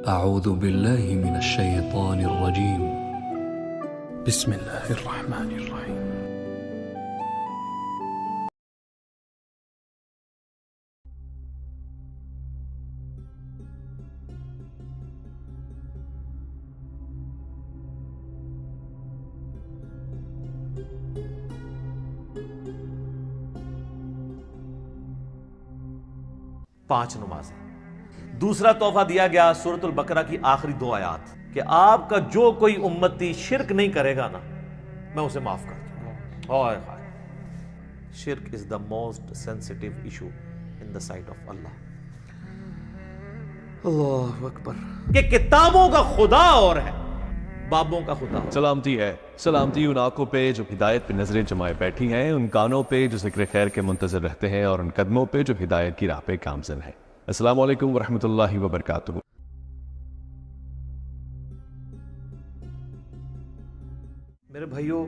أعوذ بالله من الشيطان الرجيم. بسم الله الرحمن الرحيم. پانچ نمازیں. دوسرا تحفہ دیا گیا سورۃ البقرہ کی آخری 2 آیات کہ آپ کا جو کوئی امتی شرک نہیں کرے گا نا میں اسے معاف کر دوں گا. شرک is the most sensitive issue in the sight of Allah. اللہ اکبر. کہ کتابوں کا خدا اور ہے بابوں کا خدا. سلامتی ہے، سلامتی ان آنکھوں پہ جو ہدایت پہ نظریں جمائے بیٹھی ہیں، ان کانوں پہ جو ذکر خیر کے منتظر رہتے ہیں، اور ان قدموں پہ جو ہدایت کی راہ پہ گامزن ہیں. السلام علیکم ورحمۃ اللہ وبرکاتہ. میرے بھائیو،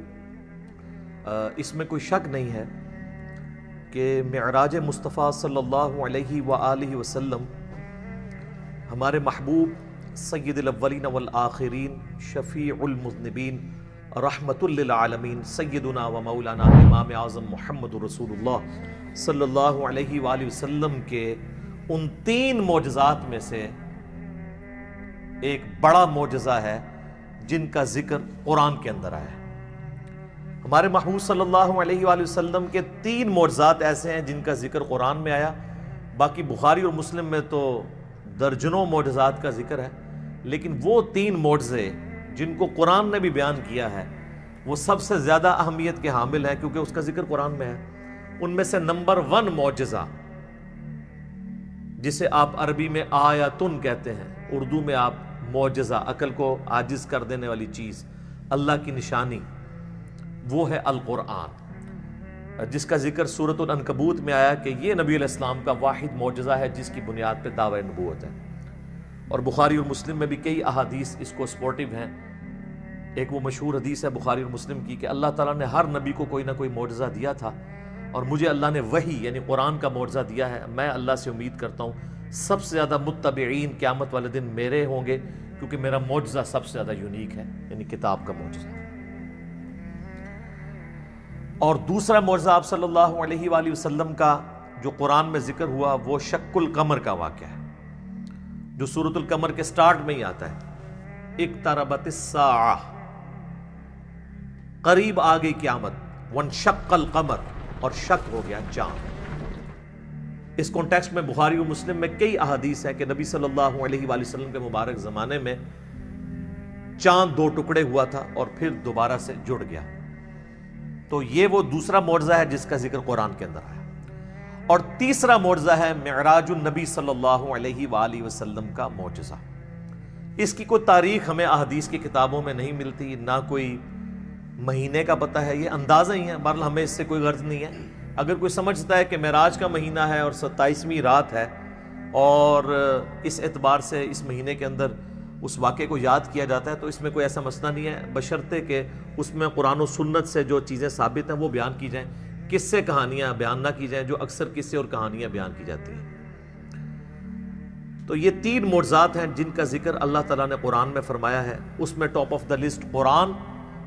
اس میں کوئی شک نہیں ہے کہ معراج مصطفیٰ صلی اللہ علیہ وآلہ وسلم ہمارے محبوب سید الاولین والآخرین، شفیع المذنبین، رحمت للعالمین، سیدنا و مولانا امام اعظم محمد رسول اللہ صلی اللہ علیہ وآلہ وسلم کے ان 3 معجزات میں سے ایک بڑا معجزہ ہے جن کا ذکر قرآن کے اندر آیا ہے. ہمارے محبوب صلی اللہ علیہ وآلہ وسلم کے 3 معجزات ایسے ہیں جن کا ذکر قرآن میں آیا. باقی بخاری اور مسلم میں تو درجنوں معجزات کا ذکر ہے، لیکن وہ 3 معجزے جن کو قرآن نے بھی بیان کیا ہے وہ سب سے زیادہ اہمیت کے حامل ہیں کیونکہ اس کا ذکر قرآن میں ہے. ان میں سے نمبر 1 معجزہ جسے آپ عربی میں آیاتن کہتے ہیں، اردو میں آپ معجزہ، عقل کو عاجز کر دینے والی چیز، اللہ کی نشانی، وہ ہے القرآن، جس کا ذکر سورۃ العنکبوت میں آیا کہ یہ نبی علیہ السلام کا واحد معجزہ ہے جس کی بنیاد پہ دعوی نبوت ہے. اور بخاری اور مسلم میں بھی کئی احادیث اس کو سپورٹیو ہیں. ایک وہ مشہور حدیث ہے بخاری اور مسلم کی کہ اللہ تعالیٰ نے ہر نبی کو کوئی نہ کوئی معجزہ دیا تھا، اور مجھے اللہ نے وحی یعنی قرآن کا معجزہ دیا ہے. میں اللہ سے امید کرتا ہوں سب سے زیادہ متبعین قیامت والے دن میرے ہوں گے، کیونکہ میرا معجزہ سب سے زیادہ یونیک ہے، یعنی کتاب کا معجزہ. اور دوسرا معجزہ آپ صلی اللہ علیہ وآلہ وسلم کا جو قرآن میں ذکر ہوا وہ شق القمر کا واقعہ ہے، جو سورۃ القمر کے سٹارٹ میں ہی آتا ہے. اقتربت الساعہ، قریب آ گئی قیامت. وانشق القمر، اور شق ہو گیا چاند. اس کانٹیکسٹ میں بخاری و مسلم میں کئی احادیث ہیں کہ نبی صلی اللہ علیہ وآلہ وسلم کے مبارک زمانے میں چاند 2 ٹکڑے ہوا تھا اور پھر دوبارہ سے جڑ گیا. تو یہ وہ دوسرا معجزہ ہے جس کا ذکر قرآن کے اندر آیا. اور تیسرا معجزہ ہے معراج النبی صلی اللہ علیہ وآلہ وسلم کا معجزہ. اس کی کوئی تاریخ ہمیں احادیث کی کتابوں میں نہیں ملتی، نہ کوئی مہینے کا پتہ ہے، یہ اندازہ ہی ہے. بہرحال ہمیں اس سے کوئی غرض نہیں ہے. اگر کوئی سمجھتا ہے کہ معراج کا مہینہ ہے اور 27ویں رات ہے اور اس اعتبار سے اس مہینے کے اندر اس واقعے کو یاد کیا جاتا ہے، تو اس میں کوئی ایسا مسئلہ نہیں ہے، بشرطے کہ اس میں قرآن و سنت سے جو چیزیں ثابت ہیں وہ بیان کی جائیں، قصے کہانیاں بیان نہ کی جائیں جو اکثر قصے اور کہانیاں بیان کی جاتی ہیں. تو یہ 3 معجزات ہیں جن کا ذکر اللہ تعالیٰ نے قرآن میں فرمایا ہے. اس میں ٹاپ آف دا لسٹ قرآن،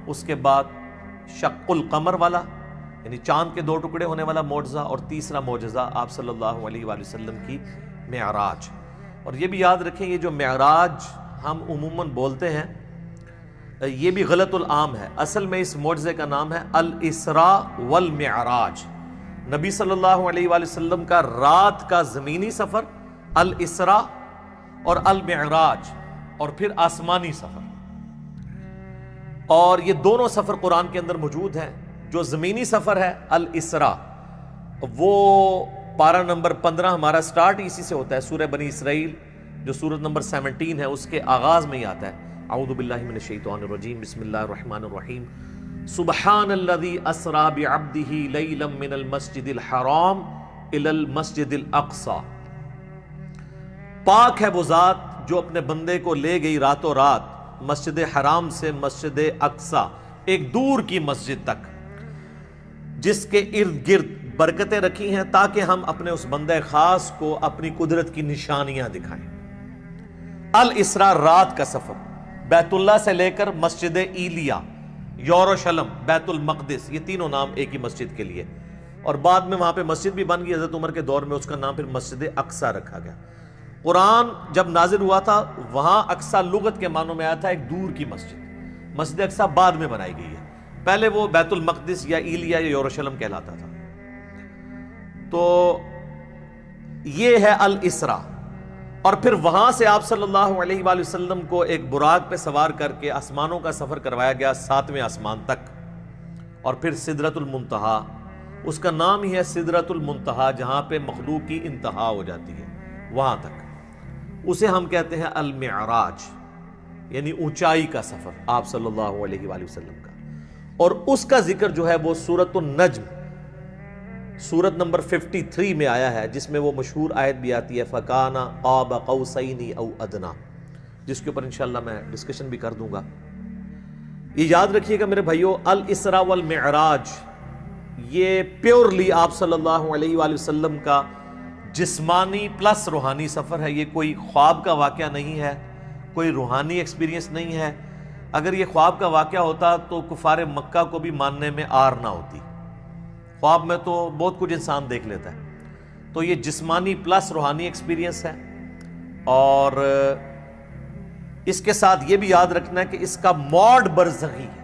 اس کے بعد شق القمر والا یعنی چاند کے 2 ٹکڑے ہونے والا معجزہ، اور تیسرا معجزہ آپ صلی اللہ علیہ وآلہ وسلم کی معراج. اور یہ بھی یاد رکھیں یہ جو معراج ہم عموماً بولتے ہیں یہ بھی غلط العام ہے. اصل میں اس معجزے کا نام ہے الاسراء والمعراج. نبی صلی اللہ علیہ وآلہ وسلم کا رات کا زمینی سفر الاسراء اور المعراج، اور پھر آسمانی سفر. اور یہ دونوں سفر قرآن کے اندر موجود ہیں. جو زمینی سفر ہے الاسراء، وہ پارہ نمبر 15 ہمارا سٹارٹ اسی سے ہوتا ہے. سورہ بنی اسرائیل جو سورت نمبر 17 ہے اس کے آغاز میں ہی آتا ہے. اعوذ باللہ من الشیطان الرجیم، بسم اللہ الرحمن الرحیم. سبحان الذی اسری بعبدہ لیلا من المسجد الحرام الی المسجد الاقصی. پاک ہے وہ ذات جو اپنے بندے کو لے گئی راتوں رات مسجد حرام سے مسجد اقصی، ایک دور کی مسجد تک، جس کے ارد گرد برکتیں رکھی ہیں تاکہ ہم اپنے اس بندے خاص کو اپنی قدرت کی نشانیاں دکھائیں. الاسراء رات کا سفر، بیت اللہ سے لے کر مسجد ایلیا، یروشلم، بیت المقدس، یہ تینوں نام ایک ہی مسجد کے لیے، اور بعد میں وہاں پہ مسجد بھی بن گئی حضرت عمر کے دور میں، اس کا نام پھر مسجد اقصی رکھا گیا۔ قرآن جب نازل ہوا تھا وہاں اقصی لغت کے معنوں میں آیا تھا ایک دور کی مسجد، مسجد اقصی بعد میں بنائی گئی ہے، پہلے وہ بیت المقدس یا ایلیا یا یروشلم کہلاتا تھا۔ تو یہ ہے الاسراء، اور پھر وہاں سے آپ صلی اللہ علیہ وآلہ وسلم کو ایک براق پہ سوار کر کے آسمانوں کا سفر کروایا گیا 7ویں آسمان تک، اور پھر سدرۃ المنتہا، اس کا نام ہی ہے سدرۃ المنتہا، جہاں پہ مخلوق کی انتہا ہو جاتی ہے وہاں تک، اسے ہم کہتے ہیں المعراج، یعنی اونچائی کا سفر آپ صلی اللہ علیہ وآلہ وسلم کا۔ اور اس کا ذکر جو ہے وہ سورۃ النجم، سورت نمبر 53 میں آیا ہے، جس میں وہ مشہور آیت بھی آتی ہے فَكَانَ قَابَ قَوْسَيْنِ أَوْ أَدْنَىٰ، جس کے اوپر انشاءاللہ میں ڈسکشن بھی کر دوں گا۔ یہ یاد رکھیے گا میرے بھائیو، الاسراء والمعراج یہ پیورلی آپ صلی اللہ علیہ وآلہ وسلم کا جسمانی پلس روحانی سفر ہے، یہ کوئی خواب کا واقعہ نہیں ہے، کوئی روحانی ایکسپیرینس نہیں ہے۔ اگر یہ خواب کا واقعہ ہوتا تو کفار مکہ کو بھی ماننے میں آر نہ ہوتی، خواب میں تو بہت کچھ انسان دیکھ لیتا ہے، تو یہ جسمانی پلس روحانی ایکسپیرینس ہے۔ اور اس کے ساتھ یہ بھی یاد رکھنا ہے کہ اس کا موڈ برزخی ہے،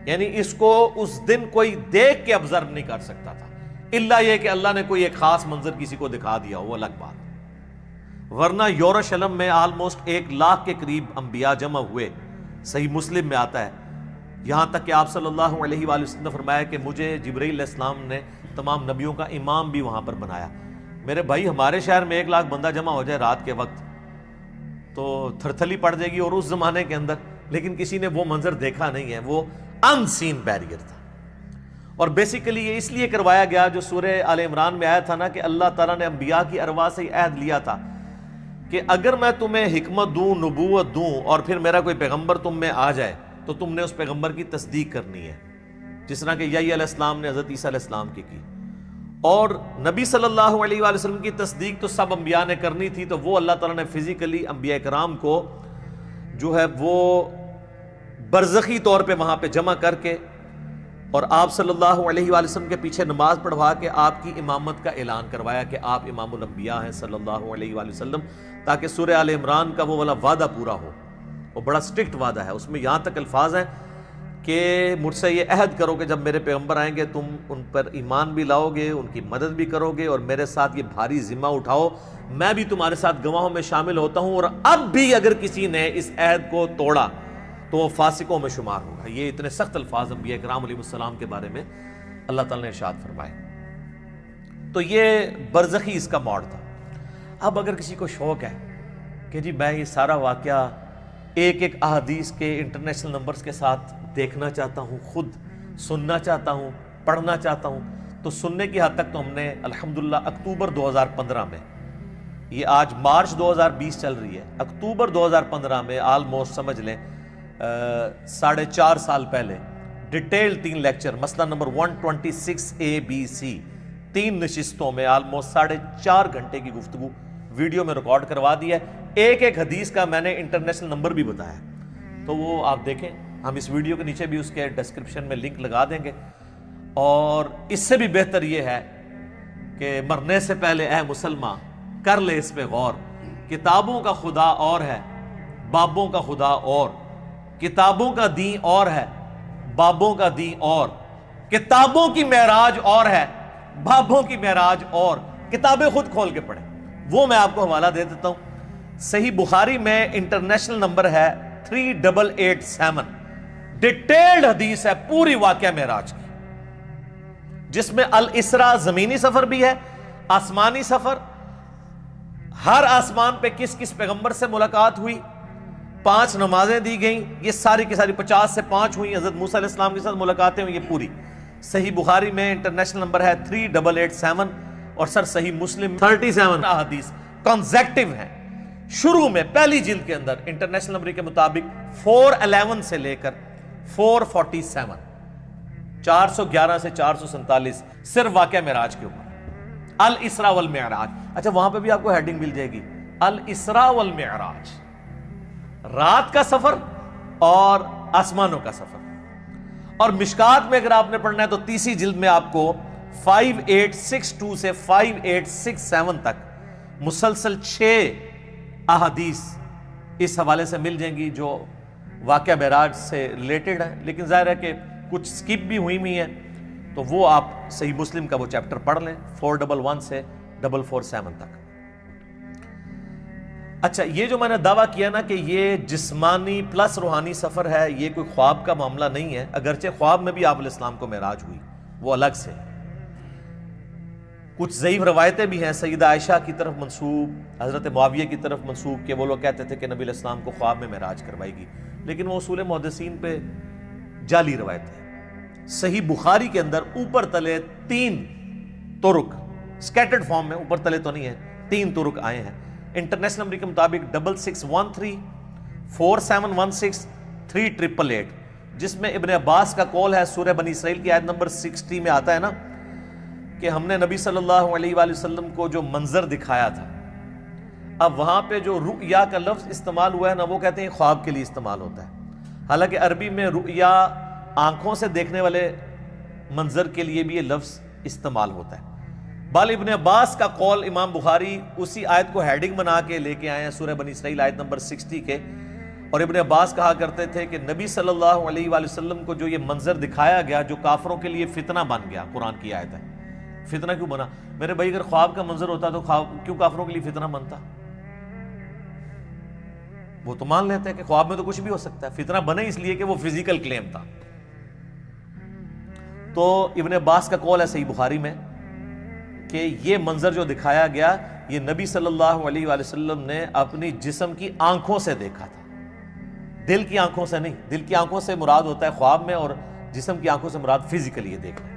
یعنی اس کو اس دن کوئی دیکھ کے آبزرو نہیں کر سکتا تھا، الا یہ کہ اللہ نے کوئی ایک خاص منظر کسی کو دکھا دیا، وہ الگ بات۔ ورنہ یروشلم میں آلموسٹ 1 لاکھ کے قریب انبیاء جمع ہوئے، صحیح مسلم میں آتا ہے، یہاں تک کہ آپ صلی اللہ علیہ وآلہ وسلم نے فرمایا کہ مجھے جبرائیل علیہ السلام نے تمام نبیوں کا امام بھی وہاں پر بنایا۔ میرے بھائی ہمارے شہر میں 1 لاکھ بندہ جمع ہو جائے رات کے وقت تو تھرتھلی پڑ جائے گی، اور اس زمانے کے اندر، لیکن کسی نے وہ منظر دیکھا نہیں ہے، وہ ان سین بیریئر تھا۔ اور بیسیکلی یہ اس لیے کروایا گیا، جو سورہ آل عمران میں آیا تھا نا کہ اللہ تعالیٰ نے انبیاء کی ارواح سے عہد لیا تھا کہ اگر میں تمہیں حکمت دوں، نبوت دوں، اور پھر میرا کوئی پیغمبر تم میں آ جائے تو تم نے اس پیغمبر کی تصدیق کرنی ہے، جس طرح کہ یحییٰ علیہ السلام نے حضرت عیسیٰ علیہ السلام کی۔ اور نبی صلی اللہ علیہ وآلہ وسلم کی تصدیق تو سب انبیاء نے کرنی تھی، تو وہ اللہ تعالیٰ نے فزیکلی انبیاء کرام کو جو ہے وہ برزخی طور پہ وہاں پہ جمع کر کے، اور آپ صلی اللہ علیہ وآلہ وسلم کے پیچھے نماز پڑھوا کے آپ کی امامت کا اعلان کروایا کہ آپ امام الانبیاء ہیں صلی اللہ علیہ وآلہ وسلم، تاکہ سورہ آل عمران کا وہ والا وعدہ پورا ہو۔ وہ بڑا سٹرکٹ وعدہ ہے، اس میں یہاں تک الفاظ ہیں کہ مجھ سے یہ عہد کرو کہ جب میرے پیغمبر آئیں گے تم ان پر ایمان بھی لاؤ گے، ان کی مدد بھی کرو گے، اور میرے ساتھ یہ بھاری ذمہ اٹھاؤ، میں بھی تمہارے ساتھ گواہوں میں شامل ہوتا ہوں، اور اب بھی اگر کسی نے اس عہد کو توڑا تو وہ فاسقوں میں شمار ہوگا۔ یہ اتنے سخت الفاظ انبیاء کرام علیہ السلام کے بارے میں اللہ تعالیٰ نے ارشاد فرمائے۔ تو یہ برزخی اس کا موڈ تھا۔ اب اگر کسی کو شوق ہے کہ جی میں یہ سارا واقعہ ایک ایک احادیث کے انٹرنیشنل نمبرز کے ساتھ دیکھنا چاہتا ہوں، خود سننا چاہتا ہوں، پڑھنا چاہتا ہوں، تو سننے کی حد تک تو ہم نے الحمدللہ اکتوبر 2015 میں، یہ آج مارچ 2020 چل رہی ہے، اکتوبر 2015 میں آلموسٹ سمجھ لیں 4.5 سال پہلے ڈیٹیل 3 لیکچر، مسئلہ نمبر 126 ABC، 3 نشستوں میں آلموسٹ 4.5 گھنٹے کی گفتگو ویڈیو میں ریکارڈ کروا دی ہے، ایک ایک حدیث کا میں نے انٹرنیشنل نمبر بھی بتایا، تو وہ آپ دیکھیں، ہم اس ویڈیو کے نیچے بھی اس کے ڈسکرپشن میں لنک لگا دیں گے۔ اور اس سے بھی بہتر یہ ہے کہ مرنے سے پہلے اے مسلمان کر لے اس پہ غور، کتابوں کا خدا اور ہے، بابوں کا خدا اور، کتابوں کا دین اور ہے، بابوں کا دین اور، کتابوں کی معراج اور ہے، بابوں کی معراج اور، کتابیں خود کھول کے پڑھیں۔ وہ میں آپ کو حوالہ دے دیتا ہوں، صحیح بخاری میں انٹرنیشنل نمبر ہے 3887، ڈیٹیلڈ حدیث ہے پوری واقعہ معراج کی، جس میں الاسراء زمینی سفر بھی ہے، آسمانی سفر، ہر آسمان پہ کس کس پیغمبر سے ملاقات ہوئی، 5 نمازیں دی گئیں، یہ ساری کی ساری 50 سے 5 ہوئی، حضرت موسیٰ علیہ السلام کے ساتھ ملاقاتیں ہوئی، یہ پوری صحیح بخاری میں انٹرنیشنل نمبر ہے 3887، اور سر صحیح مسلم 37 احادیث کنزیکٹیو ہیں، شروع میں پہلی جلد کے اندر انٹرنیشنل نمبر کے مطابق 411 سے لے کر 447، 411 سے 447 صرف واقعہ معراج کے اوپر، الاسراء والمعراج۔ اچھا وہاں پہ بھی آپ کو ہیڈنگ مل جائے گی، الاسراء والمعراج، رات کا سفر اور آسمانوں کا سفر. اور مشکات میں اگر آپ نے پڑھنا ہے تو تیسری جلد میں آپ کو 5862 سے 5867 تک مسلسل 6 احادیث اس حوالے سے مل جائیں گی جو واقعہ معراج سے ریلیٹڈ ہے، لیکن ظاہر ہے کہ کچھ سکپ بھی ہوئی ہیں، تو وہ آپ صحیح مسلم کا وہ چیپٹر پڑھ لیں 411 سے 447 تک. اچھا، یہ جو میں نے دعویٰ کیا نا کہ یہ جسمانی پلس روحانی سفر ہے، یہ کوئی خواب کا معاملہ نہیں ہے، اگرچہ خواب میں بھی آپ علیہ السلام کو معراج ہوئی، وہ الگ سے. کچھ ضعیف روایتیں بھی ہیں سیدہ عائشہ کی طرف منسوب، حضرت معاویہ کی طرف منسوب، کہ وہ لوگ کہتے تھے کہ نبی علیہ السلام کو خواب میں معراج کروائی گی، لیکن وہ اصول محدثین پہ جعلی روایتیں ہیں. صحیح بخاری کے اندر اوپر تلے 3 طرق سکیٹرڈ فارم میں، اوپر تلے تو نہیں ہے، 3 طرق آئے ہیں. انٹرنیشنل نمبر کے مطابق 6613 4716 3888، جس میں ابن عباس کا قول ہے، سورہ بنی اسرائیل کی آیت نمبر 60 میں آتا ہے نا کہ ہم نے نبی صلی اللہ علیہ وآلہ وسلم کو جو منظر دکھایا تھا. اب وہاں پہ جو رؤیا کا لفظ استعمال ہوا ہے نا، وہ کہتے ہیں خواب کے لیے استعمال ہوتا ہے، حالانکہ عربی میں رؤیا آنکھوں سے دیکھنے والے منظر کے لیے بھی یہ لفظ استعمال ہوتا ہے. بال ابن عباس کا قول امام بخاری اسی آیت کو ہیڈنگ بنا کے لے کے آئے ہیں سورہ بنی اسرائیل آیت نمبر 60 کے، اور ابن عباس کہا کرتے تھے کہ نبی صلی اللہ علیہ وآلہ وسلم کو جو یہ منظر دکھایا گیا جو کافروں کے لیے فتنہ بن گیا. قرآن کی آیت ہے. فتنہ کیوں بنا؟ میرے بھائی اگر خواب کا منظر ہوتا تو کیوں کافروں کے لیے فتنہ بنتا؟ وہ تو مان لیتے ہیں کہ خواب میں تو کچھ بھی ہو سکتا ہے، فتنہ بنے اس لیے کہ وہ فزیکل کلیم تھا. تو ابن عباس کا قول ہے صحیح بخاری میں کہ یہ منظر جو دکھایا گیا یہ نبی صلی اللہ علیہ وآلہ وسلم نے اپنی جسم کی آنکھوں سے دیکھا تھا، دل کی آنکھوں سے نہیں. دل کی آنکھوں سے مراد ہوتا ہے خواب میں، اور جسم کی آنکھوں سے مراد فزیکلی یہ دیکھنا.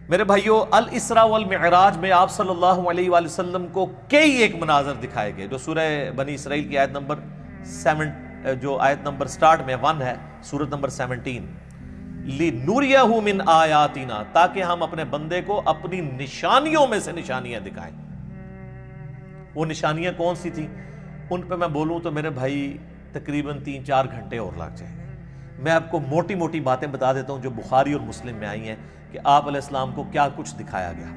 میرے بھائیو، الاسراء والمعراج میں آپ صلی اللہ علیہ وآلہ وسلم کو کئی ایک مناظر دکھائے گئے، جو سورہ بنی اسرائیل کی آیت نمبر 7 جو آیت نمبر سٹارٹ میں 1 ہے، سورت نمبر 17، لِنُرِيَهُ مِنْ آیاتنا، تاکہ ہم اپنے بندے کو اپنی نشانیوں میں سے نشانیاں دکھائیں. وہ نشانیاں کون سی تھیں؟ ان پہ میں بولوں تو میرے بھائی تقریباً 3-4 گھنٹے اور لگ جائیں گے. میں آپ کو موٹی موٹی باتیں بتا دیتا ہوں جو بخاری اور مسلم میں آئی ہیں کہ آپ علیہ السلام کو کیا کچھ دکھایا گیا.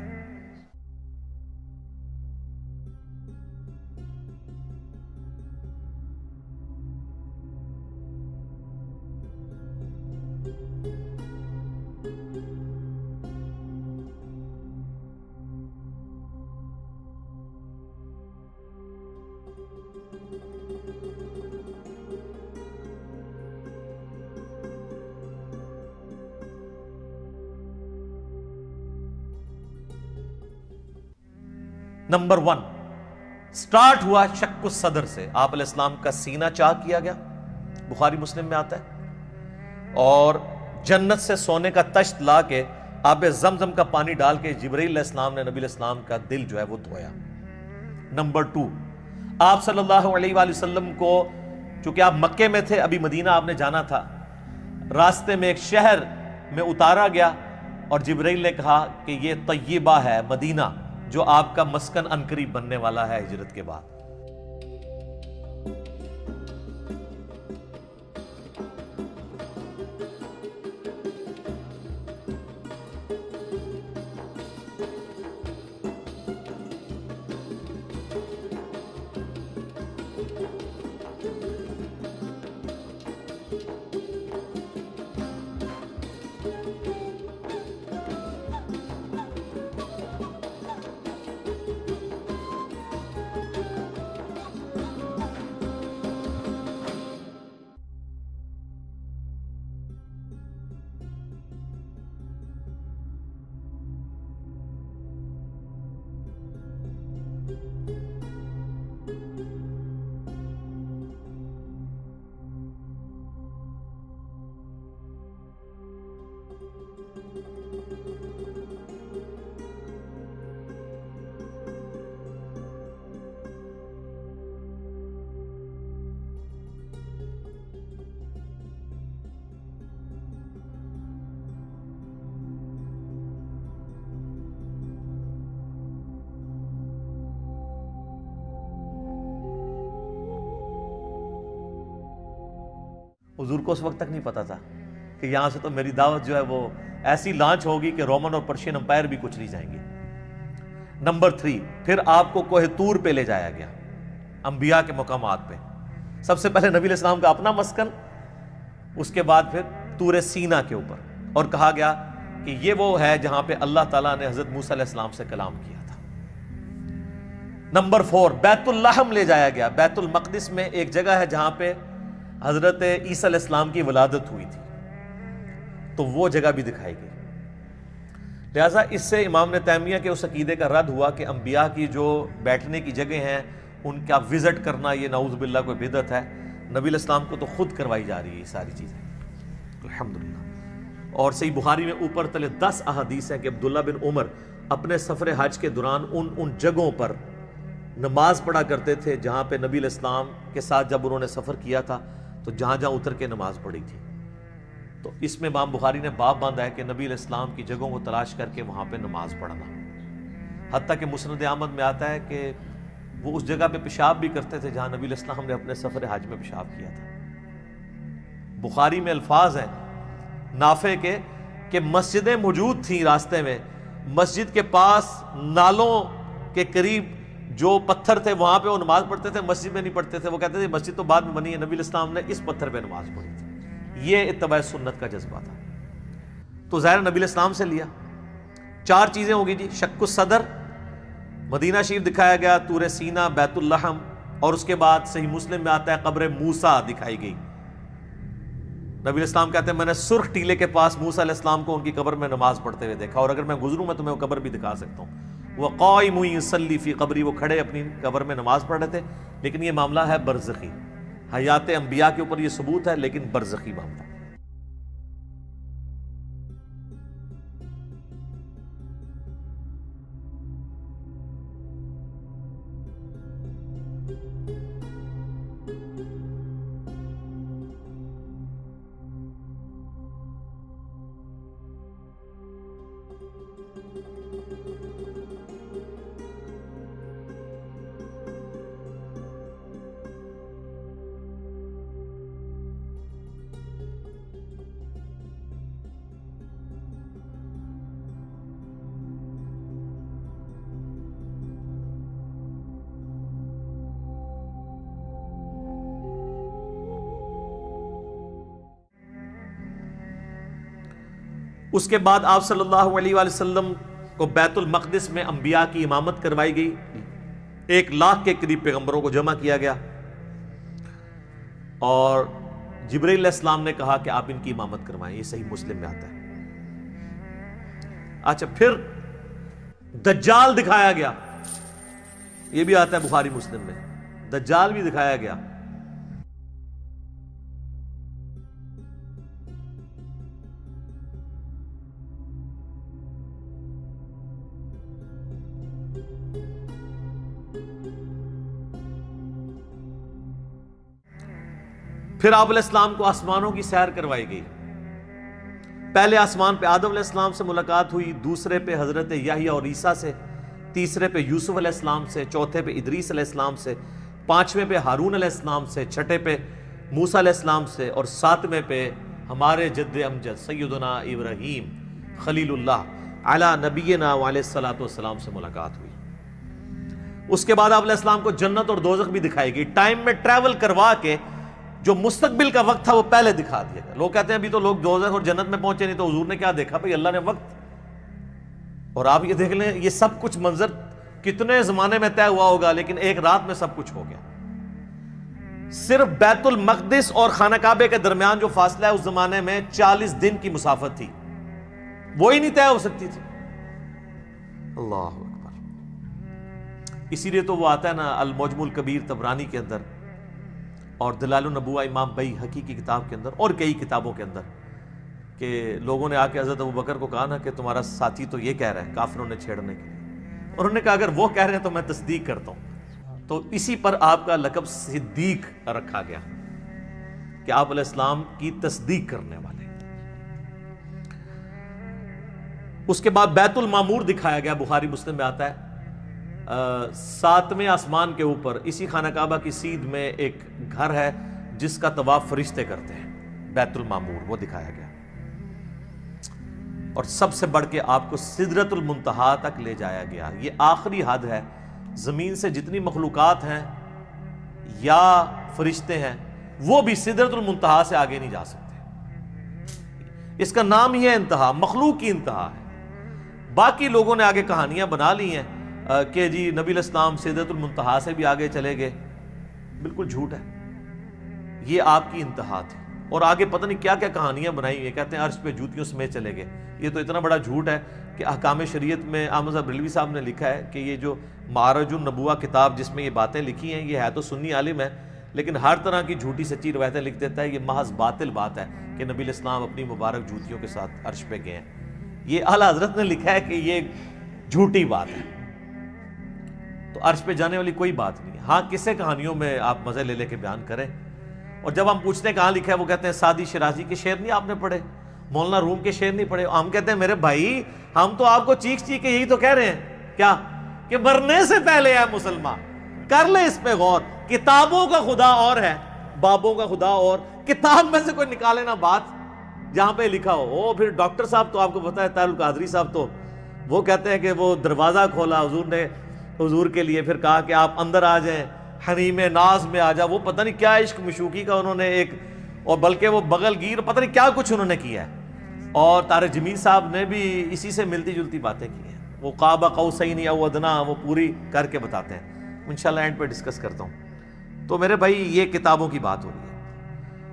نمبر 1 سٹارٹ ہوا شق الصدر سے، آپ علیہ السلام کا سینہ چاک کیا گیا، بخاری مسلم میں آتا ہے، اور جنت سے سونے کا تشت لا کے آب زمزم کا پانی ڈال کے جبرائیل علیہ السلام نے نبی علیہ السلام کا دل جو ہے وہ دھویا. نمبر 2 آپ صلی اللہ علیہ وآلہ وسلم کو، چونکہ آپ مکے میں تھے، ابھی مدینہ آپ نے جانا تھا، راستے میں ایک شہر میں اتارا گیا اور جبرائیل نے کہا کہ یہ طیبہ ہے، مدینہ، جو آپ کا مسکن عنقریب بننے والا ہے ہجرت کے بعد. حضور کو اس وقت تک نہیں پتا تھا کہ یہاں سے تو میری دعوت جو ہے وہ ایسی لانچ ہوگی کہ رومن اور پرشین امپائر بھی کچھ نہیں جائیں گے۔ نمبر 3، پھر آپ کو کوہ طور پہ لے جایا گیا، انبیاء کے مقامات پہ۔ سب سے پہلے نبی علیہ السلام کا اپنا مسکن، اس کے بعد پھر طور سینا کے اوپر، اور کہا گیا کہ یہ وہ ہے جہاں پہ اللہ تعالیٰ نے حضرت موسیٰ علیہ السلام سے کلام کیا تھا۔ نمبر 4، بیت اللحم لے جایا گیا۔ بیت المقدس میں ایک جگہ ہے جہاں پہ حضرت عیسیٰ علیہ السلام کی ولادت ہوئی تھی، تو وہ جگہ بھی دکھائی گئی۔ لہٰذا اس سے امام نے تیمیہ کے اس عقیدے کا رد ہوا کہ انبیاء کی جو بیٹھنے کی جگہ ہیں ان کا وزٹ کرنا یہ نعوذ باللہ کوئی بدعت ہے۔ نبی علیہ السلام کو تو خود کروائی جا رہی ہے یہ ساری چیزیں، الحمدللہ۔ اور صحیح بخاری میں اوپر تلے 10 احادیث ہیں کہ عبداللہ بن عمر اپنے سفر حج کے دوران ان جگہوں پر نماز پڑھا کرتے تھے جہاں پہ نبی علیہ السلام کے ساتھ جب انہوں نے سفر کیا تھا تو جہاں جہاں اتر کے نماز پڑھی تھی۔ تو اس میں امام بخاری نے باب باندھا ہے کہ نبی علیہ السلام کی جگہوں کو تلاش کر کے وہاں پہ نماز پڑھنا، حتیٰ کہ مسند احمد میں آتا ہے کہ وہ اس جگہ پہ پیشاب بھی کرتے تھے جہاں نبی علیہ السلام نے اپنے سفر حج میں پیشاب کیا تھا۔ بخاری میں الفاظ ہیں نافع کے کہ مسجدیں موجود تھیں راستے میں، مسجد کے پاس نالوں کے قریب جو پتھر تھے وہاں پہ وہ نماز پڑھتے تھے، مسجد میں نہیں پڑھتے تھے۔ وہ کہتے تھے مسجد تو بعد میں بنی ہے، نبی علیہ السلام نے اس پتھر پہ نماز پڑھی تھی۔ یہ اتباع سنت کا جذبہ تھا۔ تو ظاہر نبی علیہ السلام سے لیا۔ 4 چیزیں ہوگی جی، شق الصدر، مدینہ شریف دکھایا گیا، طور سینا، بیت اللحم، اور اس کے بعد صحیح مسلم میں آتا ہے قبر موسیٰ دکھائی گئی۔ نبی علیہ السلام کہتے ہیں میں نے سرخ ٹیلے کے پاس موسیٰ علیہ السلام کو ان کی قبر میں نماز پڑھتے ہوئے دیکھا، اور اگر میں گزروں میں تمہیں وہ قبر بھی دکھا سکتا ہوں۔ وہ قائم یصلی فی قبری، وہ کھڑے اپنی قبر میں نماز پڑھ رہے تھے، لیکن یہ معاملہ ہے برزخی۔ حیات انبیاء کے اوپر یہ ثبوت ہے لیکن برزخی معاملہ۔ اس کے بعد آپ صلی اللہ علیہ وآلہ وسلم کو بیت المقدس میں انبیاء کی امامت کروائی گئی۔ 1 لاکھ کے قریب پیغمبروں کو جمع کیا گیا، اور جبرائیل علیہ السلام نے کہا کہ آپ ان کی امامت کروائیں۔ یہ صحیح مسلم میں آتا ہے۔ اچھا، پھر دجال دکھایا گیا، یہ بھی آتا ہے بخاری مسلم میں، دجال بھی دکھایا گیا۔ پھر آپ علیہ السلام کو آسمانوں کی سیر کروائی گئی۔ پہلے آسمان پہ آدم علیہ السلام سے ملاقات ہوئی، دوسرے پہ حضرت یحییٰ اور عیسیٰ سے، تیسرے پہ یوسف علیہ السلام سے، چوتھے پہ ادریس علیہ السلام سے، 5ویں پہ ہارون علیہ السلام سے، 6 پہ موسیٰ علیہ السلام سے، اور 7ویں پہ ہمارے جد امجد سیدنا ابراہیم خلیل اللہ علی نبینا علیہ الصلوۃ والسلام سے ملاقات ہوئی۔ اس کے بعد آپ علیہ السلام کو جنت اور دوزخ بھی دکھائی گئی، ٹائم میں ٹریول کروا کے جو مستقبل کا وقت تھا وہ پہلے دکھا دیا گیا۔ لوگ کہتے ہیں ابھی تو لوگ دوزخ اور جنت میں پہنچے نہیں، تو حضور نے کیا دیکھا؟ بھئی اللہ نے وقت، اور آپ یہ دیکھ لیں یہ سب کچھ منظر کتنے زمانے میں طے ہوا ہوگا، لیکن ایک رات میں سب کچھ ہو گیا۔ صرف بیت المقدس اور خانہ کعبے کے درمیان جو فاصلہ ہے اس زمانے میں 40 دن کی مسافت تھی، وہی نہیں طے ہو سکتی تھی۔ اللہ اکبر۔ اسی لیے تو وہ آتا ہے نا المعجم الکبیر طبرانی کے اندر، اور دلائل النبوہ امام بیہقی کی کتاب کے اندر، اور کئی کتابوں کے اندر، کہ لوگوں نے آ کے حضرت ابوبکر کو کہا نا کہ تمہارا ساتھی تو یہ کہہ رہا ہے کافروں نے چھیڑنے کے لیے، اور انہوں نے کہا اگر وہ کہہ رہے ہیں تو میں تصدیق کرتا ہوں۔ تو اسی پر آپ کا لقب صدیق رکھا گیا کہ آپ علیہ السلام کی تصدیق کرنے والے۔ اس کے بعد بیت المعمور دکھایا گیا، بخاری مسلم میں آتا ہے 7ویں آسمان کے اوپر اسی خانہ کعبہ کی سیدھ میں ایک گھر ہے جس کا طواف فرشتے کرتے ہیں۔ بیت المعمور وہ دکھایا گیا، اور سب سے بڑھ کے آپ کو سدرۃ المنتہا تک لے جایا گیا. یہ آخری حد ہے. زمین سے جتنی مخلوقات ہیں یا فرشتے ہیں وہ بھی سدرۃ المنتہا سے آگے نہیں جا سکتے. اس کا نام ہی ہے انتہا، مخلوق کی انتہا ہے. باقی لوگوں نے آگے کہانیاں بنا لی ہیں کہ جی نبی علیہ السلام سدرۃ المنتہا سے بھی آگے چلے گئے. بالکل جھوٹ ہے. یہ آپ کی انتہا تھی، اور آگے پتہ نہیں کیا کیا کہانیاں بنائی ہوئی ہیں. کہتے ہیں عرش پہ جوتیوں سمیت چلے گئے. یہ تو اتنا بڑا جھوٹ ہے کہ احکام شریعت میں احمد صاحب بریلوی صاحب نے لکھا ہے کہ یہ جو معرج النبوہ کتاب جس میں یہ باتیں لکھی ہیں، یہ ہے تو سنی عالم ہے لیکن ہر طرح کی جھوٹی سچی روایتیں لکھ دیتا ہے. یہ محض باطل بات ہے کہ نبی علیہ السلام اپنی مبارک جوتیوں کے ساتھ عرش پہ گئے ہیں. یہ اعلیٰ حضرت نے لکھا ہے کہ یہ جھوٹی بات ہے. تو عرش پہ جانے والی کوئی بات نہیں ہے. ہاں کسے کہانیوں میں آپ مزے لے لے کے بیان کریں. اور جب ہم پوچھتے ہیں کہاں لکھا ہے، وہ کہتے ہیں سعدی شیرازی کے شعر نہیں آپ نے پڑھے، مولانا روم کے شعر نہیں پڑھے. ہم کہتے ہیں میرے بھائی ہم تو آپ کو چیخ چیخ کے یہی تو کہہ رہے ہیں کیا کہ مرنے سے پہلے ہے مسلمان. کر لے اس پہ غور. کتابوں کا خدا اور ہے، بابوں کا خدا اور. کتاب میں سے کوئی نکالے نا بات جہاں پہ لکھا ہو. پھر ڈاکٹر صاحب تو آپ کو پتا ہے طاہر القادری صاحب تو وہ کہتے ہیں کہ وہ دروازہ کھولا حضور نے حضور کے لیے، پھر کہا کہ آپ اندر آ جائیں، حریم ناز میں آ جا. وہ پتہ نہیں کیا عشق مشوقی کا انہوں نے ایک، اور بلکہ وہ بغل گیر پتہ نہیں کیا کچھ انہوں نے کیا ہے. اور طارق جمیل صاحب نے بھی اسی سے ملتی جلتی باتیں کی ہیں. وہ قاب قوسین او ادنا وہ پوری کر کے بتاتے ہیں. انشاءاللہ اینڈ پہ ڈسکس کرتا ہوں. تو میرے بھائی یہ کتابوں کی بات ہو رہی ہے.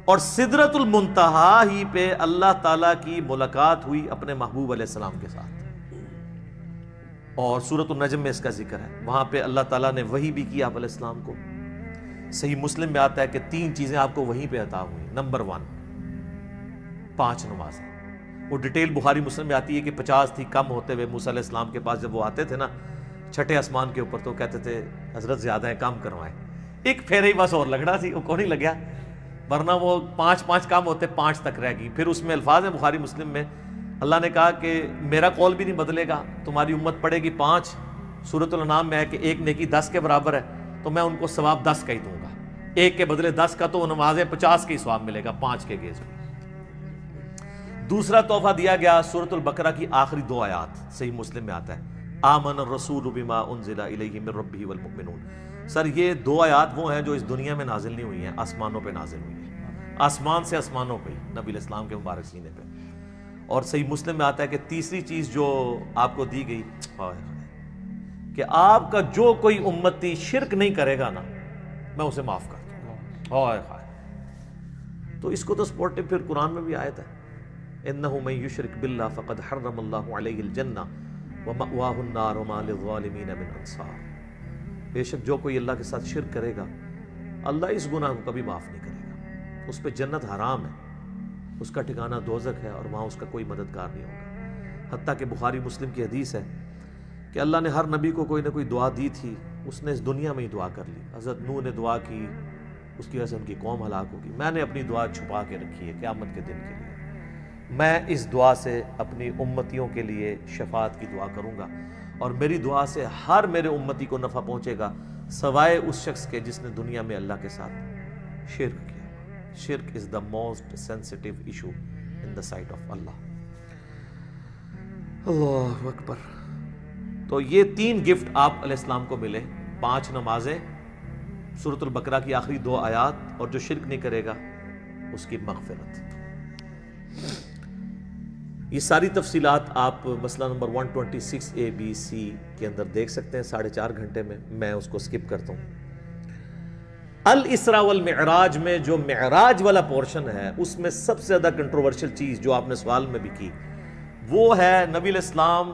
اور سدرۃ المنتہا ہی پہ اللہ تعالیٰ کی ملاقات ہوئی اپنے محبوب علیہ السلام کے ساتھ. اور سورۃ النجم میں اس کا ذکر ہے. وہاں پہ اللہ تعالیٰ نے وحی بھی کی آپ علیہ السلام کو. صحیح مسلم میں آتا ہے کہ 3 چیزیں آپ کو وہیں پہ عطا ہوئی. نمبر 1 5 نمازیں. وہ ڈیٹیل بخاری مسلم میں آتی ہے کہ 50 تھی، کم ہوتے ہوئے موسیٰ علیہ السلام کے پاس جب وہ آتے تھے نا چھٹے آسمان کے اوپر تو کہتے تھے حضرت زیادہ ہیں کام کروائیں. ایک پھیرے ہی بس اور لگنا تھی، وہ کون ہی لگیا، ورنہ وہ 5 کام ہوتے 5 تک رہ گئی. پھر اس میں الفاظ ہیں بخاری مسلم میں، اللہ نے کہا کہ میرا قول بھی نہیں بدلے گا، تمہاری امت پڑے گی 5. سورۃ الانعام میں ہے کہ ایک نیکی 10 کے برابر ہے تو میں ان کو ثواب 10 کا ہی دوں گا. ایک کے بدلے 10 کا تو نمازیں 50 کے ہی ثواب ملے گا 5 کے گیز میں. دوسرا تحفہ دیا گیا سورۃ البقرہ کی آخری 2 آیات. صحیح مسلم میں آتا ہے آمن الرسول بما انزل الیہ من ربہ والمؤمنون. سر یہ 2 آیات وہ ہیں جو اس دنیا میں نازل نہیں ہوئی ہیں، آسمانوں پہ نازل ہوئی ہیں. آسمان سے آسمانوں پہ نبی علیہ السلام کے مبارک سینے پہ. اور صحیح مسلم میں آتا ہے کہ تیسری چیز جو آپ کو دی گئی کہ آپ کا جو کوئی امتی شرک نہیں کرے گا نا میں اسے معاف کر دوں گا. تو اس کو تو سپورٹو پھر قرآن میں بھی آیت ہے اِنَّهُ مَن يُشْرِكْ بِاللَّهِ فَقَدْ حَرَّمَ اللَّهُ عَلَيْهِ الْجَنَّةَ وَمَأْوَاهُ النَّارُ وَمَا لِلظَّالِمِينَ مِنْ أَنصَارٍ. بے شک جو کوئی اللہ کے ساتھ شرک کرے گا اللہ اس گناہ کو کبھی معاف نہیں کرے گا. اس پہ جنت حرام ہے، اس کا ٹھکانہ دوزخ ہے اور وہاں اس کا کوئی مددگار نہیں ہوگا. حتیٰ کہ بخاری مسلم کی حدیث ہے کہ اللہ نے ہر نبی کو کوئی نہ کوئی دعا دی تھی، اس نے اس دنیا میں ہی دعا کر لی. حضرت نوح نے دعا کی، اس کی وجہ سے ان کی قوم ہلاک ہوگی. میں نے اپنی دعا چھپا کے رکھی ہے قیامت کے دن کے لیے. میں اس دعا سے اپنی امتیوں کے لیے شفاعت کی دعا کروں گا، اور میری دعا سے ہر میرے امتی کو نفع پہنچے گا سوائے اس شخص کے جس نے دنیا میں اللہ کے ساتھ شرک کیا. شرک is the most sensitive issue in the sight of Allah. اللہ اکبر. تو یہ 3 گفٹ آپ علیہ السلام کو ملے، 5 نمازیں، سورۃ البقرہ کی آخری 2 آیات، اور جو شرک نہیں کرے گا اس کی مغفرت. یہ ساری تفصیلات آپ مسئلہ نمبر 126 ABC کے اندر دیکھ سکتے ہیں 4.5 گھنٹے میں. میں اس کو سکپ کرتا ہوں. الاسراء والمعراج میں جو معراج والا پورشن ہے اس میں سب سے زیادہ کنٹروورشل چیز جو آپ نے سوال میں بھی کی وہ ہے نبی علیہ السلام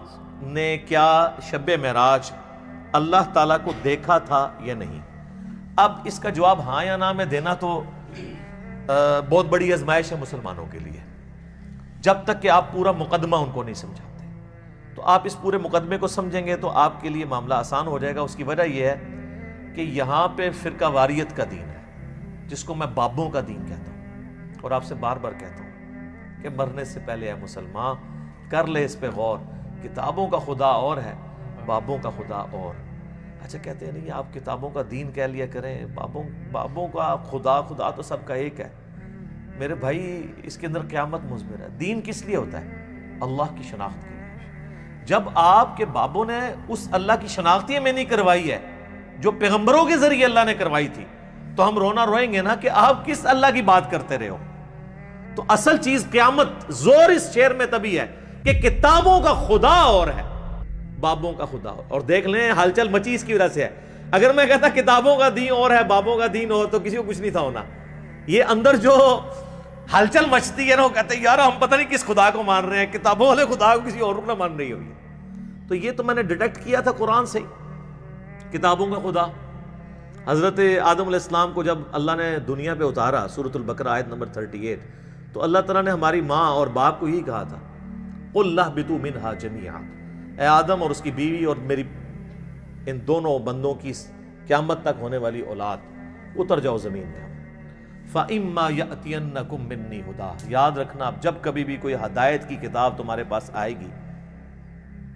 نے کیا شب معراج اللہ تعالیٰ کو دیکھا تھا یا نہیں. اب اس کا جواب ہاں یا نہ میں دینا تو بہت بڑی آزمائش ہے مسلمانوں کے لیے، جب تک کہ آپ پورا مقدمہ ان کو نہیں سمجھاتے. تو آپ اس پورے مقدمے کو سمجھیں گے تو آپ کے لیے معاملہ آسان ہو جائے گا. اس کی وجہ یہ ہے کہ یہاں پہ فرقہ واریت کا دین ہے جس کو میں بابوں کا دین کہتا ہوں، اور آپ سے بار بار کہتا ہوں کہ مرنے سے پہلے اے مسلمان کر لے اس پہ غور. کتابوں کا خدا اور ہے، بابوں کا خدا اور. اچھا کہتے ہیں نہیں آپ کتابوں کا دین کہہ لیا کریں، بابوں کا خدا تو سب کا ایک ہے. میرے بھائی اس کے اندر قیامت مضمر ہے. دین کس لیے ہوتا ہے؟ اللہ کی شناخت کے لیے. جب آپ کے بابوں نے اس اللہ کی شناخت ہی میں نہیں کروائی ہے جو پیغمبروں کے ذریعے اللہ نے کروائی تھی, تو ہم رونا روئیں گے نا کہ آپ کس اللہ کی بات کرتے رہے ہو. تو اصل چیز قیامت زور اس شعر میں تبھی ہے کہ کتابوں کا خدا اور ہے, بابوں کا خدا اور. اور دیکھ لیں ہلچل مچی اس کی وجہ سے ہے. اگر میں کہتا کتابوں کا دین اور ہے بابوں کا دین اور, تو کسی کو کچھ نہیں تھا ہونا. یہ اندر جو ہلچل مچتی ہے نا, وہ کہتے ہیں یار ہم پتہ نہیں کس خدا کو مان رہے ہیں, کتابوں والے خدا کو کسی اور کو نہ مان رہی ہوگی. تو یہ تو میں نے ڈیٹیکٹ کیا تھا قرآن سے, کتابوں کا خدا. حضرت آدم علیہ السلام کو جب اللہ نے دنیا پہ اتارا, سورۃ البقرہ آیت نمبر 38, تو اللہ تعالیٰ نے ہماری ماں اور باپ کو یہی کہا تھا, قُلْ اهْبِطُوا مِنْهَا جَمِيعًا, اے آدم اور اس کی بیوی اور میری ان دونوں بندوں کی قیامت تک ہونے والی اولاد, اتر جاؤ زمین میں. فَإِمَّا يَأْتِيَنَّكُم مِّنِّي هُدًى, یاد رکھنا جب کبھی بھی کوئی ہدایت کی کتاب تمہارے پاس آئے گی,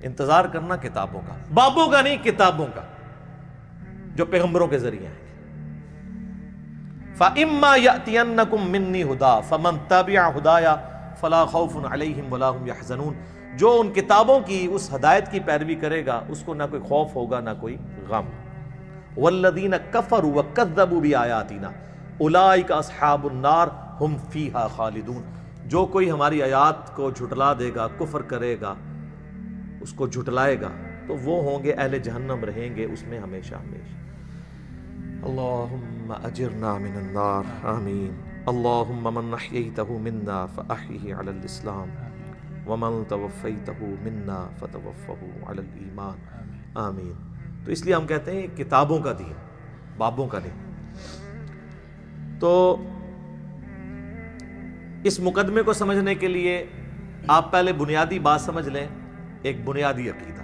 انتظار کرنا کتابوں کا, بابوں کا نہیں, کتابوں کا جو پیغمبروں کے ذریعے ہیں. فَإِمَّا يَأْتِيَنَّكُم مِّنِّي هُدًى فَمَن تَبِعَ هُدَايَ فَلَا خَوْفٌ عَلَيْهِمْ وَلَا هُمْ يَحْزَنُونَ, جو ان کتابوں کی اس ہدایت کی پیروی کرے گا اس کو نہ کوئی خوف ہوگا نہ کوئی غم. وَالَّذِينَ كَفَرُوا وَكَذَّبُوا بِآيَاتِنَا اولئک اصحاب النار ہم فیہا خالدون, جو کوئی ہماری آیات کو جھٹلا دے گا, کفر کرے گا, اس کو جھٹلائے گا, تو وہ ہوں گے اہل جہنم, رہیں گے اس میں ہمیشہ ہمیشہ. اللہم اجرنا من النار, آمین. اللہم من احییتہ منا فاحیہ علی الاسلام ومن توفیتہ منا فتوفہ علی الایمان, آمین. تو اس لیے ہم کہتے ہیں کتابوں کا دین, بابوں کا نہیں. تو اس مقدمے کو سمجھنے کے لیے آپ پہلے بنیادی بات سمجھ لیں, ایک بنیادی عقیدہ,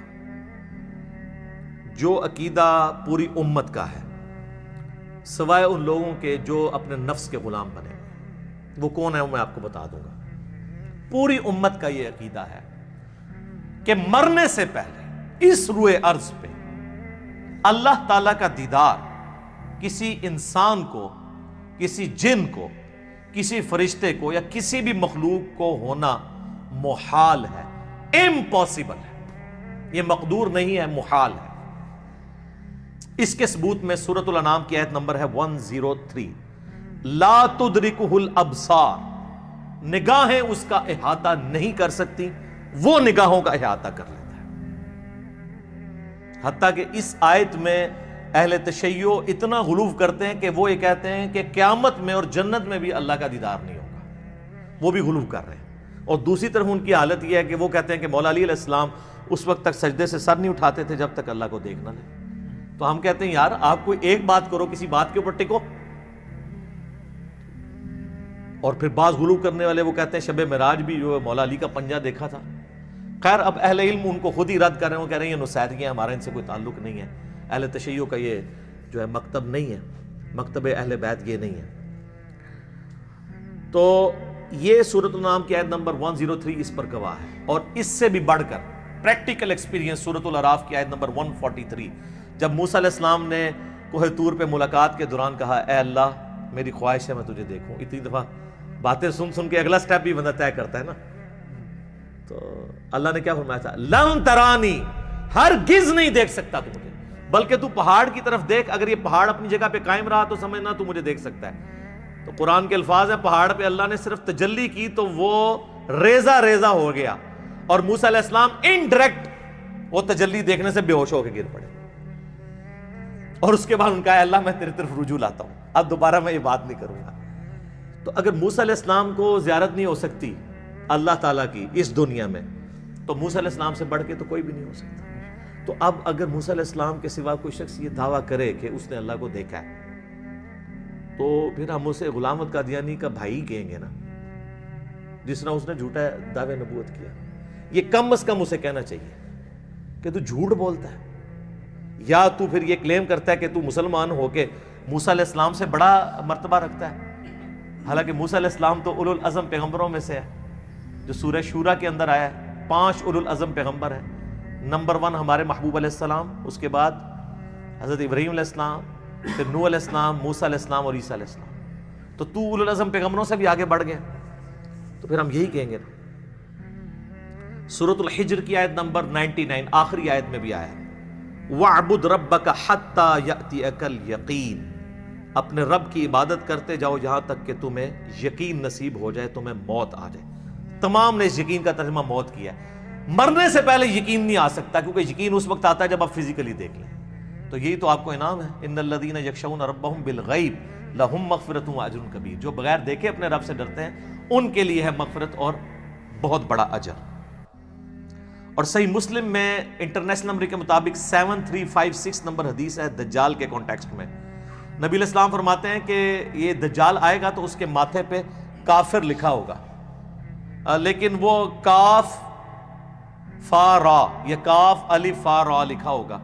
جو عقیدہ پوری امت کا ہے سوائے ان لوگوں کے جو اپنے نفس کے غلام بنے. وہ کون ہے وہ میں آپ کو بتا دوں گا. پوری امت کا یہ عقیدہ ہے کہ مرنے سے پہلے اس روئے ارض پہ اللہ تعالی کا دیدار کسی انسان کو, کسی جن کو, کسی فرشتے کو یا کسی بھی مخلوق کو ہونا محال ہے, امپاسبل ہے, یہ مقدور نہیں ہے, محال ہے. اس کے ثبوت میں سورۃ الانعام کی آیت نمبر ہے 103, لا تدرکہ الابصار, نگاہیں اس کا احاطہ نہیں کر سکتی, وہ نگاہوں کا احاطہ کر لیتا ہے. حتیٰ کہ اس آیت میں اہل تشیع اتنا غلو کرتے ہیں کہ وہ یہ کہتے ہیں کہ قیامت میں اور جنت میں بھی اللہ کا دیدار نہیں ہوگا, وہ بھی غلو کر رہے ہیں. اور دوسری طرف ان کی حالت یہ ہے کہ وہ کہتے ہیں کہ مولا علی علیہ السلام اس وقت تک سجدے سے سر نہیں اٹھاتے تھے جب تک اللہ کو دیکھ نہ لے. تو ہم کہتے ہیں یار آپ کوئی ایک بات کرو, کسی بات کے اوپر ٹکو. اور پھر بعض غلو کرنے والے وہ کہتے ہیں شب معراج بھی جو مولا علی کا پنجہ دیکھا تھا. خیر اب اہل علم ان کو خود ہی رد کر رہے ہیں, وہ کہہ رہے ہیں یہ نصیحتیاں, ہمارا ان سے کوئی تعلق نہیں ہے, اہل تشیع کا یہ جو ہے مکتب نہیں ہے, مکتب اہل بیت یہ نہیں ہے. تو یہ سورۃ الانعام کی آیت نمبر 103 اس پر گواہ ہے. اور اس سے بھی بڑھ کر پریکٹیکل ایکسپیرینس سورۃ الاعراف کی آیت نمبر 143, جب موسیٰ علیہ السلام نے کوہ طور پہ ملاقات کے دوران کہا اے اللہ میری خواہش ہے میں تجھے دیکھوں. اتنی دفعہ باتیں سن سن کے اگلا سٹیپ بھی بندہ طے کرتا ہے نا. تو اللہ نے کیا فرمایا تھا, لن ترانی, ہرگز نہیں دیکھ سکتا تو مجھے, بلکہ تو پہاڑ کی طرف دیکھ, اگر یہ پہاڑ اپنی جگہ پہ قائم رہا تو سمجھنا تو مجھے دیکھ سکتا ہے. تو قرآن کے الفاظ ہیں, پہاڑ پہ اللہ نے صرف تجلی کی تو وہ ریزہ ریزہ ہو گیا, اور موسیٰ علیہ السلام انڈائریکٹ وہ تجلی دیکھنے سے بے ہوش ہو کے گر پڑے. اور اس کے بعد ان کا ہے اللہ میں تیری طرف رجوع لاتا ہوں, اب دوبارہ میں یہ بات نہیں کروں گا. تو اگر موسیٰ علیہ السلام کو زیارت نہیں ہو سکتی اللہ تعالیٰ کی اس دنیا میں, تو موسیٰ علیہ السلام سے بڑھ کے تو کوئی بھی نہیں ہو سکتا. تو اب اگر موسیٰ علیہ السلام کے سوا کوئی شخص یہ دعویٰ کرے کہ اس نے اللہ کو دیکھا ہے, تو پھر ہم اسے غلام احمد قادیانی کا بھائی کہیں گے نا, جس طرح اس نے جھوٹا دعوے نبوت کیا. یہ کم از کم اسے کہنا چاہیے کہ تو جھوٹ بولتا ہے, یا تو پھر یہ کلیم کرتا ہے کہ تو مسلمان ہو کے موسیٰ علیہ السلام سے بڑا مرتبہ رکھتا ہے. حالانکہ موسیٰ علیہ السلام تو اولو العزم پیغمبروں میں سے ہے, جو سورہ شورا کے اندر آیا ہے. 5 اولو العزم پیغمبر ہیں. نمبر 1 ہمارے محبوب علیہ السلام, اس کے بعد حضرت ابراہیم علیہ السلام, پھر نوح علیہ السلام, موسیٰ علیہ السلام اور عیسیٰ علیہ السلام. تو تو اولو العزم پیغمبروں سے بھی آگے بڑھ گئے. تو پھر ہم یہی کہیں گے. سورۃ الحجر کی آیت نمبر 99 آخری آیت میں بھی آیا ہے وَاعْبُدْ رَبَّكَ حَتَّى يَأْتِيَكَ الْيَقِينُ, اپنے رب کی عبادت کرتے جاؤ یہاں تک کہ تمہیں یقین نصیب ہو جائے, تمہیں موت آ جائے. تمام نے اس یقین کا ترجمہ موت کیا ہے. مرنے سے پہلے یقین نہیں آ سکتا, کیونکہ یقین اس وقت آتا ہے جب آپ فزیکلی دیکھ لیں. تو یہی تو آپ کو انعام ہے. ان الذین یخشون ربهم بالغیب لہم مغفرۃ واجر کبیر, جو بغیر دیکھے اپنے رب سے ڈرتے ہیں ان کے لیے ہے مغفرت اور بہت بڑا اجر. اور صحیح مسلم میں انٹرنیشنل نمبر کے مطابق 7356 نمبر حدیث ہے دجال کے کانٹیکسٹ میں. نبی علیہ السلام فرماتے ہیں کہ یہ دجال آئے گا تو اس کے ماتھے پہ کافر لکھا ہوگا, لیکن وہ کاف فا را یا کاف الف فا را لکھا ہوگا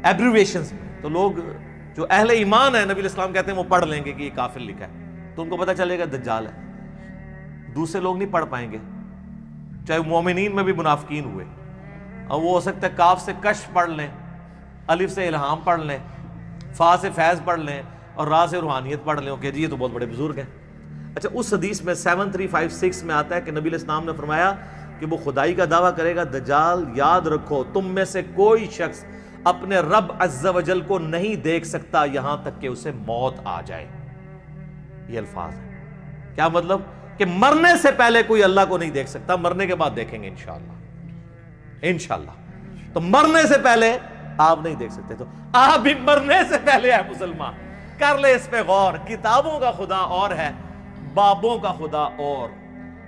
ایبریویشنز میں. تو لوگ جو اہل ایمان ہیں نبی علیہ السلام کہتے ہیں وہ پڑھ لیں گے کہ یہ کافر لکھا ہے, تو ان کو پتہ چلے گا دجال ہے. دوسرے لوگ نہیں پڑھ پائیں گے, چاہے مومنین میں بھی منافقین ہوئے, اور وہ ہو سکتا ہے کاف سے کشف پڑھ لیں, الف سے الہام پڑھ لیں, فا سے فیض پڑھ لیں, اور را سے روحانیت پڑھ لیں کہ جی یہ تو بہت بڑے بزرگ ہیں. اچھا, اس حدیث میں 7356 میں آتا ہے کہ نبی علیہ السلام نے فرمایا کہ وہ خدائی کا دعویٰ کرے گا دجال, یاد رکھو تم میں سے کوئی شخص اپنے رب عز و جل کو نہیں دیکھ سکتا یہاں تک کہ اسے موت آ جائے. یہ الفاظ ہیں. کیا مطلب؟ کہ مرنے سے پہلے کوئی اللہ کو نہیں دیکھ سکتا, مرنے کے بعد دیکھیں گے انشاءاللہ. تو مرنے سے پہلے آپ نہیں دیکھ سکتے. تو آپ بھی مرنے سے پہلے ہے مسلمان, کر لے اس پہ غور. کتابوں کا خدا اور ہے, بابوں کا خدا اور.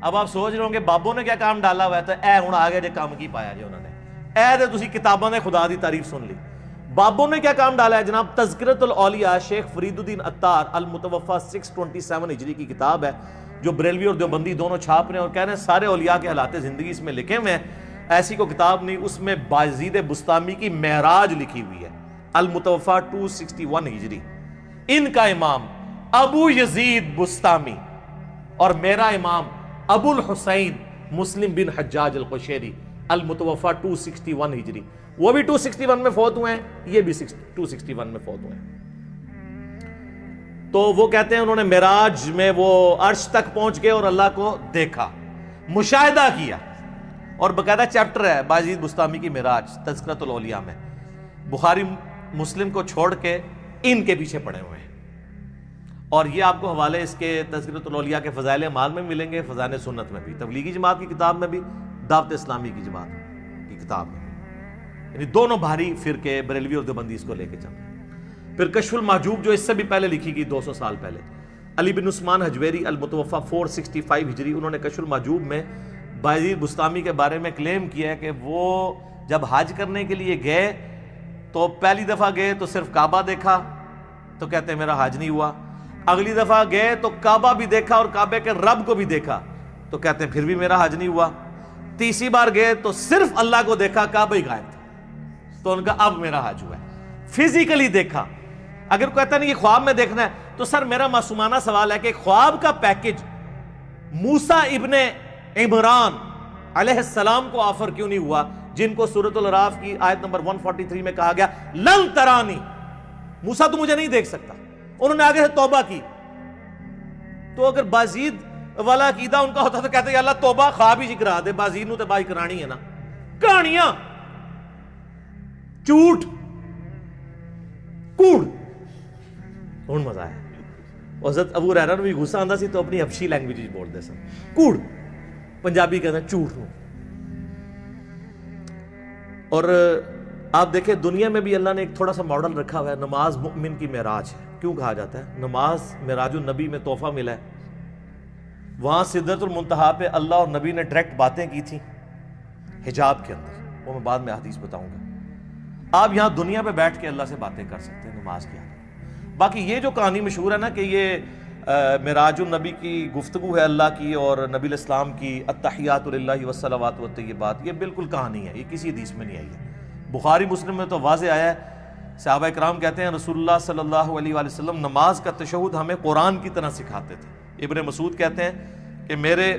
اب آپ سوچ رہے ہوں کہ بابوں نے کیا کام ڈالا ہوا ہے, تو اے ہوں آگے جو کام کی پایا جی انہوں نے, اے دے تسی کتابوں نے خدا دی تعریف سن لی. بابوں نے کیا کام ڈالا ہے جناب؟ تذکرۃ الاولیاء شیخ فرید الدین عطار المتوفی 627 ہجری کی کتاب ہے, جو بریلوی اور دیوبندی دونوں چھاپ رہے ہیں اور کہہ رہے ہیں سارے اولیاء کے حالات زندگی اس میں لکھے ہوئے ہیں. ایسی کوئی کتاب نہیں. اس میں بایزید بستامی کی معراج لکھی ہوئی ہے, المتوفی 261 ہجری. ان کا امام ابو یزید بستامی اور میرا امام ابو الحسین مسلم بن حجاج القشیری المتوفی 261 ہجری. وہ بھی 261 میں فوت ہوئے ہیں, یہ بھی 261 میں فوت ہوئے ہیں. تو وہ کہتے ہیں انہوں نے معراج میں وہ عرش تک پہنچ گئے اور اللہ کو دیکھا, مشاہدہ کیا. اور باقاعدہ چیپٹر ہے بایزید بستامی کی معراج تذکرۃ الاولیاء میں. بخاری مسلم کو چھوڑ کے ان کے پیچھے پڑے ہوئے ہیں. اور یہ آپ کو حوالے اس کے تذکرۃ الاولیاء کے فضائل اعمال میں ملیں گے, فضائل سنت میں بھی, تبلیغی جماعت کی کتاب میں بھی, دعوت اسلامی کی جماعت کی کتاب میں بھی. یعنی دونوں بھاری فرقے بریلوی اور دیوبندی اس کو لے کے چل رہے ہیں. پھر کشف المحجوب جو اس سے بھی پہلے لکھی گئی 200 سال پہلے, علی بن عثمان حجویری المتوفی 465 ہجری, انہوں نے کشف المحجوب میں بایزید بستامی کے بارے میں کلیم کیا ہے کہ وہ جب حج کرنے کے لیے گئے تو پہلی دفعہ گئے تو صرف کعبہ دیکھا, تو کہتے ہیں میرا حج نہیں ہوا. اگلی دفعہ گئے تو کعبہ بھی دیکھا اور کعبے کے رب کو بھی دیکھا, تو کہتے ہیں پھر بھی میرا حج نہیں ہوا. تیسری بار گئے تو صرف اللہ کو دیکھا, کعبہ ہی غائب تھا, تو ان کا اب میرا حج ہوا ہے. فزیکلی دیکھا. اگر کہتا نہیں یہ خواب میں دیکھنا ہے, تو سر میرا معصومانہ سوال ہے کہ خواب کا پیکج موسیٰ ابن عمران علیہ السلام کو آفر کیوں نہیں ہوا, جن کو سورۃ الاعراف کی آیت نمبر 143 میں کہا گیا لن ترانی, موسیٰ تو مجھے نہیں دیکھ سکتا. انہوں نے آگے سے توبہ کی. تو اگر بازید والا عقیدہ ان کا ہوتا تو کہتے ہیں اللہ توبہ خواب ہی کرا دے, بازید نو تے بائی کرانی ہے نا. کہانیاں, جھوٹ, کوڑ. ہن مزہ آیا. حضرت ابو ہریرہ نو بھی غصہ آندا سی تو اپنی حبشی لینگویج وچ بولدے سن, کوڑ. پنجابی کہتے ہیں جھوٹ نو. اور آپ دیکھیں دنیا میں بھی اللہ نے ایک تھوڑا سا ماڈل رکھا ہوا ہے. نماز مؤمن کی معراج ہے. کیوں کہا جاتا ہے نماز معراج النبی میں تحفہ ملا ہے؟ وہاں سدرۃ المنتہا پہ اللہ اور نبی نے ڈائریکٹ باتیں کی تھیں حجاب کے اندر, وہ میں بعد میں حدیث بتاؤں گا. آپ یہاں دنیا پہ بیٹھ کے اللہ سے باتیں کر سکتے ہیں نماز کی حالت. باقی یہ جو کہانی مشہور ہے نا کہ یہ معراج النبی کی گفتگو ہے اللہ کی اور نبی علیہ السلام کی التحیات للہ والصلوات والطیبات, یہ بالکل کہانی ہے, یہ کسی حدیث میں نہیں آئی ہے. بخاری مسلم میں تو واضح آیا ہے. صحابہ کرام کہتے ہیں رسول اللہ صلی اللہ علیہ وآلہ وسلم نماز کا تشہد ہمیں قرآن کی طرح سکھاتے تھے. ابن مسعود کہتے ہیں کہ میرے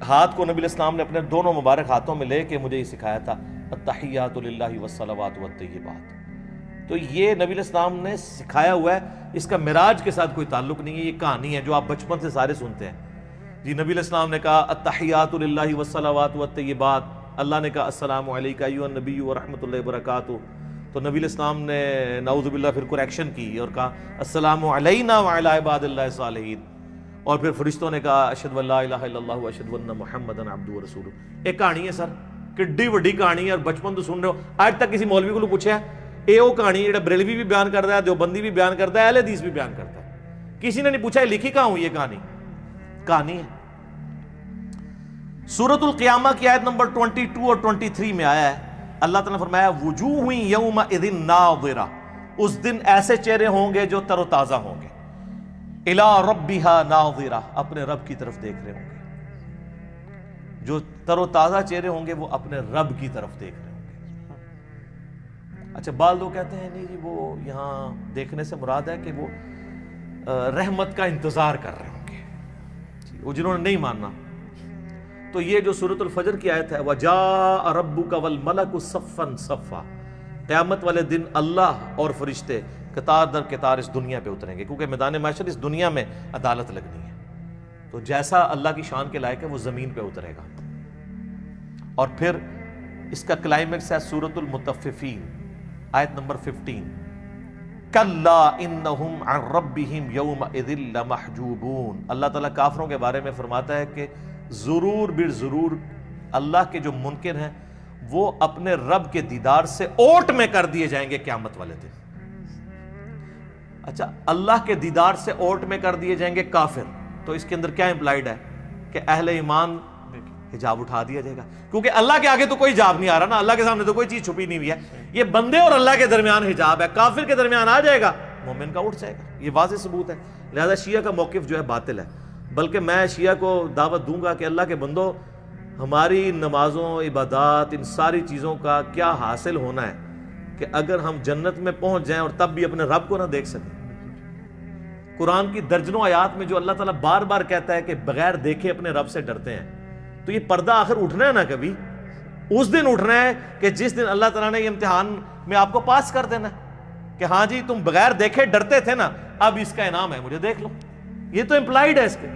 ہاتھ کو نبی علیہ السلام نے اپنے دونوں مبارک ہاتھوں میں لے کے مجھے یہ سکھایا تھا التحیات للہ والصلوات والطیبات. تو یہ نبی علیہ السلام نے سکھایا ہوا ہے، اس کا معراج کے ساتھ کوئی تعلق نہیں ہے، یہ کہانی ہے جو آپ بچپن سے سارے سنتے ہیں جی۔ نبی علیہ السلام نے کہا التحیات للہ والصلوات والطیبات، اللہ نے کہا السلام علیکہ ایھا النبی ورحمۃ اللہ وبرکاتہ، تو نبی علیہ السلام نے نعوذ باللہ پھر کریکشن کی اور کہا السلام علینا وعلی عباد اللہ الصالحین، اور پھر فرشتوں نے کہا اشہد ان لا الہ الا اللہ واشہد ان محمدا عبدہ ورسولہ۔ ایک کہانی ہے سر، کڈی وڈی کہانی ہے، اور بچپن تو سن رہے ہو، آج تک کسی مولوی کو پوچھا ہے اے وہ کہانی جڑا بریلوی بھی بیان کرتا ہے، دیوبندی بھی بیان کرتا ہے، اہل حدیث بھی بیان کرتا ہے، کسی نے نہیں پوچھا یہ لکھی کہاں ہوئی، یہ کہانی ہے۔ سورۃ القیامہ کی آیت نمبر 22 اور 23 میں آیا ہے، اللہ تعالیٰ نے فرمایا وجوہ یومئذ ناظرہ، اس دن ایسے چہرے ہوں گے جو تر و تازہ ہوں گے، الی ربہا ناظرہ، اپنے رب کی طرف دیکھ رہے ہوں گے، جو تر و تازہ چہرے ہوں گے وہ اپنے رب کی طرف دیکھ رہے ہوں گے۔ اچھا بعض لوگ کہتے ہیں نہیں جی وہ یہاں دیکھنے سے مراد ہے کہ وہ رحمت کا انتظار کر رہے ہوں گے، وہ جنہوں نے نہیں ماننا، تو یہ جو سورۃ الفجر کی آیت ہے وَجَاءَ رَبُّكَ وَالْمَلَكُ صَفًّا صَفًّا، قیامت والے دن اللہ اور فرشتے قطار در قطار اس دنیا پہ اتریں گے، کیونکہ میدان محشر اس دنیا میں عدالت لگنی ہے، تو جیسا اللہ کی شان کے لائق ہے وہ زمین پہ اترے گا۔ اور پھر اس کا کلائمیکس ہے سورۃ المطففین آیت نمبر 15، کَلَّا إِنَّهُمْ عَنْ رَبِّهِمْ يَوْمَئِذٍ لَمَحْجُوبُونَ، اللہ تعالیٰ کافروں کے بارے میں فرماتا ہے کہ ضرور ضرور اللہ کے جو منکر ہیں وہ اپنے رب کے دیدار سے اوٹ میں کر دیے جائیں گے قیامت والے دن۔ اچھا اللہ کے دیدار سے اوٹ میں کر دیے جائیں گے کافر، تو اس کے اندر کیا امپلائیڈ ہے کہ اہل ایمان حجاب اٹھا دیا جائے گا، کیونکہ اللہ کے آگے تو کوئی حجاب نہیں آ رہا نا، اللہ کے سامنے تو کوئی چیز چھپی نہیں ہوئی ہے، یہ بندے اور اللہ کے درمیان حجاب ہے، کافر کے درمیان آ جائے گا، مومن کا اٹھ جائے گا، یہ واضح ثبوت ہے۔ لہذا شیعہ کا موقف جو ہے باطل ہے، بلکہ میں شیعہ کو دعوت دوں گا کہ اللہ کے بندو، ہماری نمازوں عبادات ان ساری چیزوں کا کیا حاصل ہونا ہے کہ اگر ہم جنت میں پہنچ جائیں اور تب بھی اپنے رب کو نہ دیکھ سکیں۔ قرآن کی درجنوں آیات میں جو اللہ تعالیٰ بار بار کہتا ہے کہ بغیر دیکھے اپنے رب سے ڈرتے ہیں، تو یہ پردہ آخر اٹھنا ہے نا، کبھی اس دن اٹھنا ہے کہ جس دن اللہ تعالیٰ نے یہ امتحان میں آپ کو پاس کر دینا ہے کہ ہاں جی تم بغیر دیکھے ڈرتے تھے نا، اب اس کا انعام ہے، مجھے دیکھ لو، یہ تو امپلائیڈ ہے اس کے،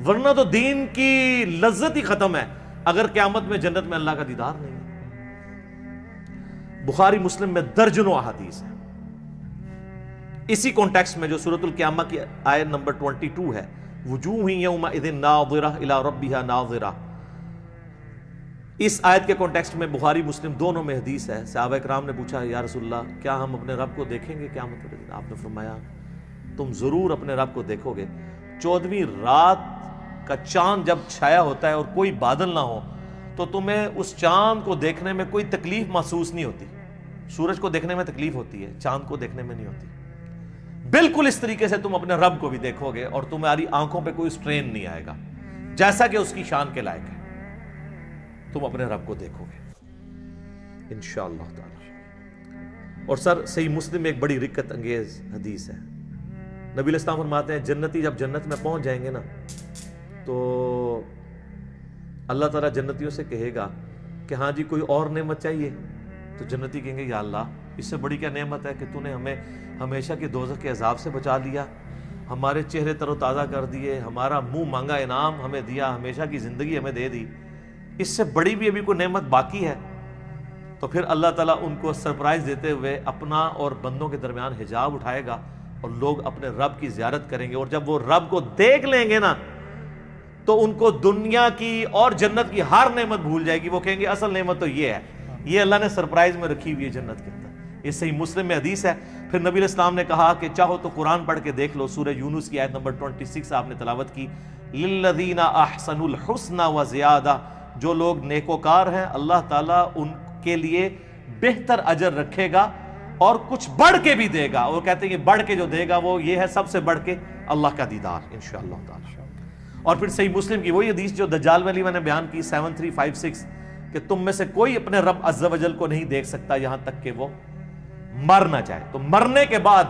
ورنہ تو دین کی لذت ہی ختم ہے اگر قیامت میں جنت میں اللہ کا دیدار نہیں ہے۔ بخاری مسلم میں درجنوں احادیث ہیں اسی کانٹیکسٹ میں جو سورۃ القیامہ کی آیت نمبر 22 ہے، وجوہ یومئذ ناظرہ الی ربہا ناظرہ، اس آیت کے کانٹیکسٹ میں بخاری مسلم دونوں میں حدیث ہے۔ صحابہ کرام نے پوچھا یا رسول اللہ کیا ہم اپنے رب کو دیکھیں گے قیامت والے دن؟ آپ نے فرمایا تم ضرور اپنے رب کو دیکھو گے۔ 14ویں رات کا چاند جب چھایا ہوتا ہے اور کوئی بادل نہ ہو تو تمہیں اس چاند کو دیکھنے میں کوئی تکلیف محسوس نہیں ہوتی، سورج کو دیکھنے میں تکلیف ہوتی ہے، چاند کو دیکھنے میں نہیں ہوتی۔ بالکل اس طریقے سے تم اپنے رب کو بھی دیکھو گے اور تمہاری آنکھوں پہ کوئی سٹرین نہیں آئے گا، جیسا کہ اس کی شان کے لائق ہے، تم اپنے رب کو دیکھو گے انشاءاللہ تعالی۔ اور سر صحیح مسلم میں ایک بڑی رکت انگیز حدیث ہے، نبی علیہ السلام فرماتے ہیں جنتی جب جنت میں پہنچ جائیں گے نا تو اللہ تعالیٰ جنتیوں سے کہے گا کہ ہاں جی کوئی اور نعمت چاہیے، تو جنتی کہیں گے یا اللہ اس سے بڑی کیا نعمت ہے کہ تو نے ہمیں ہمیشہ کی دوزخ کے عذاب سے بچا لیا، ہمارے چہرے تر و تازہ کر دیے، ہمارا منہ مانگا انعام ہمیں دیا، ہمیشہ کی زندگی ہمیں دے دی، اس سے بڑی بھی ابھی کوئی نعمت باقی ہے؟ تو پھر اللہ تعالیٰ ان کو سرپرائز دیتے ہوئے اپنا اور بندوں کے درمیان حجاب اٹھائے گا اور لوگ اپنے رب کی زیارت کریں گے، اور جب وہ رب کو دیکھ لیں گے نا تو ان کو دنیا کی اور جنت کی ہر نعمت بھول جائے گی، وہ کہیں گے اصل نعمت تو یہ ہے، یہ اللہ نے سرپرائز میں رکھی ہوئی ہے جنت کے اندر۔ یہ صحیح مسلم میں حدیث ہے۔ پھر نبی علیہ السلام نے کہا کہ چاہو تو قرآن پڑھ کے دیکھ لو، سورہ یونس کی آیت نمبر 26 آپ نے تلاوت کی، للذین احسنوا الحسنى وزیادہ، جو لوگ نیکوکار ہیں اللہ تعالیٰ ان کے لیے بہتر اجر رکھے گا اور کچھ بڑھ کے بھی دے گا، اور کہتے ہیں کہ بڑھ کے جو دے گا وہ یہ ہے سب سے بڑھ کے اللہ کا دیدار انشاءاللہ تعالی۔ اور پھر صحیح مسلم کی وہی حدیث جو دجال والی میں نے بیان کی 7356 کہ تم میں سے کوئی اپنے رب عز و جل کو نہیں دیکھ سکتا یہاں تک کہ وہ مر نہ جائے، تو مرنے کے بعد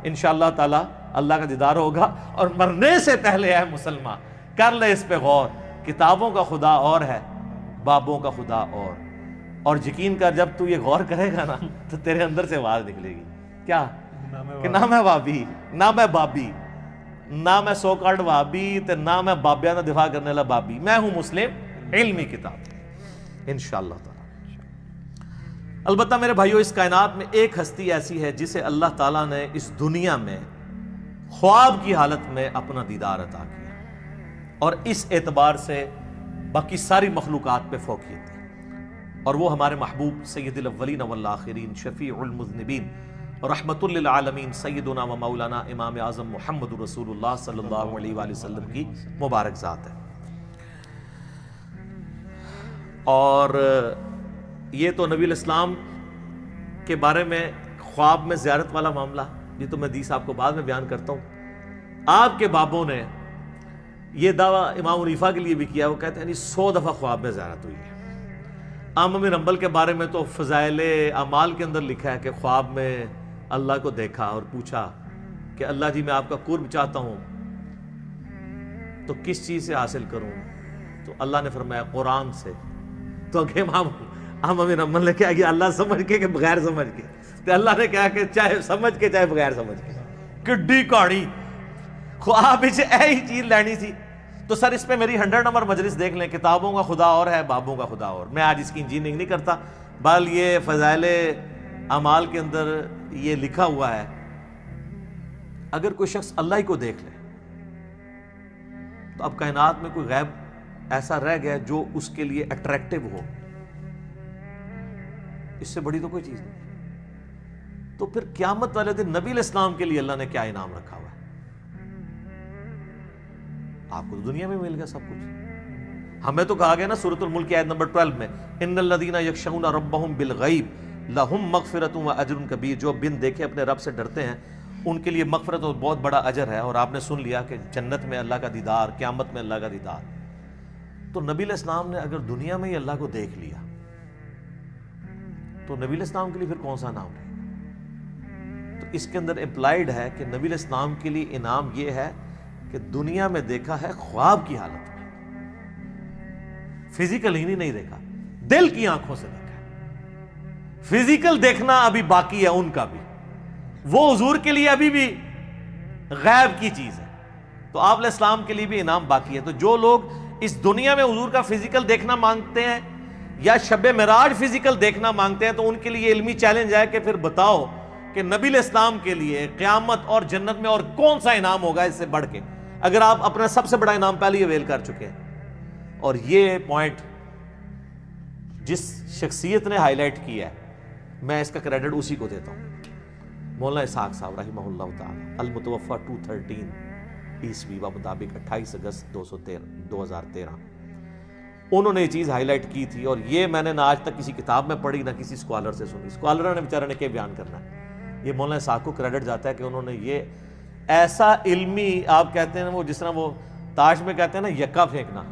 انشاءاللہ تعالی اللہ کا دیدار ہوگا، اور مرنے سے پہلے ہے مسلمان کر لے اس پہ غور، کتابوں کا خدا اور ہے، بابوں کا خدا اور، اور یقین کر جب تو یہ غور کرے گا نا تو تیرے اندر سے آواز نکلے گی، کیا کہ نہ میں وابی، نہ میں بابی، نہ میں سو کارڈ وابی تے نہ میں بابیاں دا دفاع کرنے والا بابی، میں ہوں مسلم علمی کتاب انشاءاللہ تعالی۔ البتہ میرے بھائیو، اس کائنات میں ایک ہستی ایسی ہے جسے اللہ تعالیٰ نے اس دنیا میں خواب کی حالت میں اپنا دیدار عطا کیا، اور اس اعتبار سے باقی ساری مخلوقات پہ فوقیت ہے، اور وہ ہمارے محبوب سید الاولین والآخرین شفیع المذنبین رحمت للعالمین سیدنا و مولانا امام اعظم محمد رسول اللہ صلی اللہ علیہ وآلہ وسلم کی مبارک ذات ہے۔ اور یہ تو نبی الاسلام کے بارے میں خواب میں زیارت والا معاملہ، یہ تو میں حدیث آپ کو بعد میں بیان کرتا ہوں۔ آپ کے بابوں نے یہ دعویٰ امام حنیفہ کے لیے بھی کیا، وہ کہتے ہیں 100 دفعہ خواب میں زیارت ہوئی ہے۔ امام بن حنبل کے بارے میں تو فضائل اعمال کے اندر لکھا ہے کہ خواب میں اللہ کو دیکھا اور پوچھا کہ اللہ جی میں آپ کا قرب چاہتا ہوں تو کس چیز سے حاصل کروں؟ تو اللہ نے فرمایا قرآن سے۔ تو امام بن حنبل نے کہا کہ اللہ سمجھ کے کہ بغیر سمجھ کے؟ تو اللہ نے کہا کہ چاہے سمجھ کے چاہے بغیر سمجھ کے۔ کڈی کہانی، خواب سے ایہی چیز لینی تھی۔ تو سر اس پہ میری 100 نمبر مجلس دیکھ لیں، کتابوں کا خدا اور ہے، بابوں کا خدا اور۔ میں آج اس کی انجینئرنگ نہیں کرتا، بل یہ فضائل اعمال کے اندر یہ لکھا ہوا ہے، اگر کوئی شخص اللہ ہی کو دیکھ لے تو اب کائنات میں کوئی غیب ایسا رہ گیا جو اس کے لیے اٹریکٹیو ہو، اس سے بڑی تو کوئی چیز نہیں۔ تو پھر قیامت والے دن نبی الاسلام کے لیے اللہ نے کیا انعام رکھا ہوا ہے؟ آپ کو تو دنیا میں مل گیا سب کچھ۔ ہمیں تو کہا گیا نا سورۃ الملک کی آیت نمبر 12 میں، ان الذین یخشون ربهم بالغیب لہم مغفرۃ و اجر کبیر، جو بن دیکھے اپنے رب سے ڈرتے ہیں ان کے لیے مغفرت اور بہت بڑا اجر ہے۔ اور آپ نے سن لیا کہ جنت میں اللہ کا دیدار، قیامت میں اللہ کا دیدار۔ تو نبی علیہ السلام نے اگر دنیا میں ہی اللہ کو دیکھ لیا تو نبی علیہ السلام کے لیے پھر کون سا انعام رہے گا؟ تو اس کے اندر امپلائیڈ ہے کہ نبی علیہ السلام کے لیے انعام یہ ہے کہ دنیا میں دیکھا ہے خواب کی حالت میں، فزیکل ہی نہیں دیکھا، دل کی آنکھوں سے دیکھا۔ فزیکل دیکھنا ابھی باقی ہے ان کا بھی، وہ حضور کے لیے ابھی بھی غیب کی چیز ہے، تو آپ علیہ السلام کے لیے بھی انعام باقی ہے۔ تو جو لوگ اس دنیا میں حضور کا فزیکل دیکھنا مانگتے ہیں یا شب معراج فزیکل دیکھنا مانگتے ہیں، تو ان کے لیے علمی چیلنج ہے کہ پھر بتاؤ کہ نبی علیہ السلام کے لیے قیامت اور جنت میں اور کون سا انعام ہوگا اس سے بڑھ کے، اگر آپ اپنا سب سے بڑا انعام پہلے ہی اویل کر چکے ہیں۔ اور یہ پوائنٹ جس شخصیت نے ہائی لائٹ کیا ہے، میں اس کا کریڈٹ اسی کو دیتا ہوں، مولانا اسحاق صاحب رحمہ اللہ تعالی، المتوفی 213 عیسوی مطابق 28 اگست 2013۔ انہوں نے یہ چیز ہائی لائٹ کی تھی، اور یہ میں نے نہ آج تک کسی کتاب میں پڑھی نہ کسی اسکالر سے سنی۔ اسکالر نے بیچارے نے کیا بیان کرنا ہے، یہ مولانا اسحاق کو کریڈٹ جاتا ہے کہ انہوں نے یہ ایسا علمی، آپ کہتے ہیں وہ جس طرح وہ تاش میں کہتے ہیں نا یکا پھینکنا،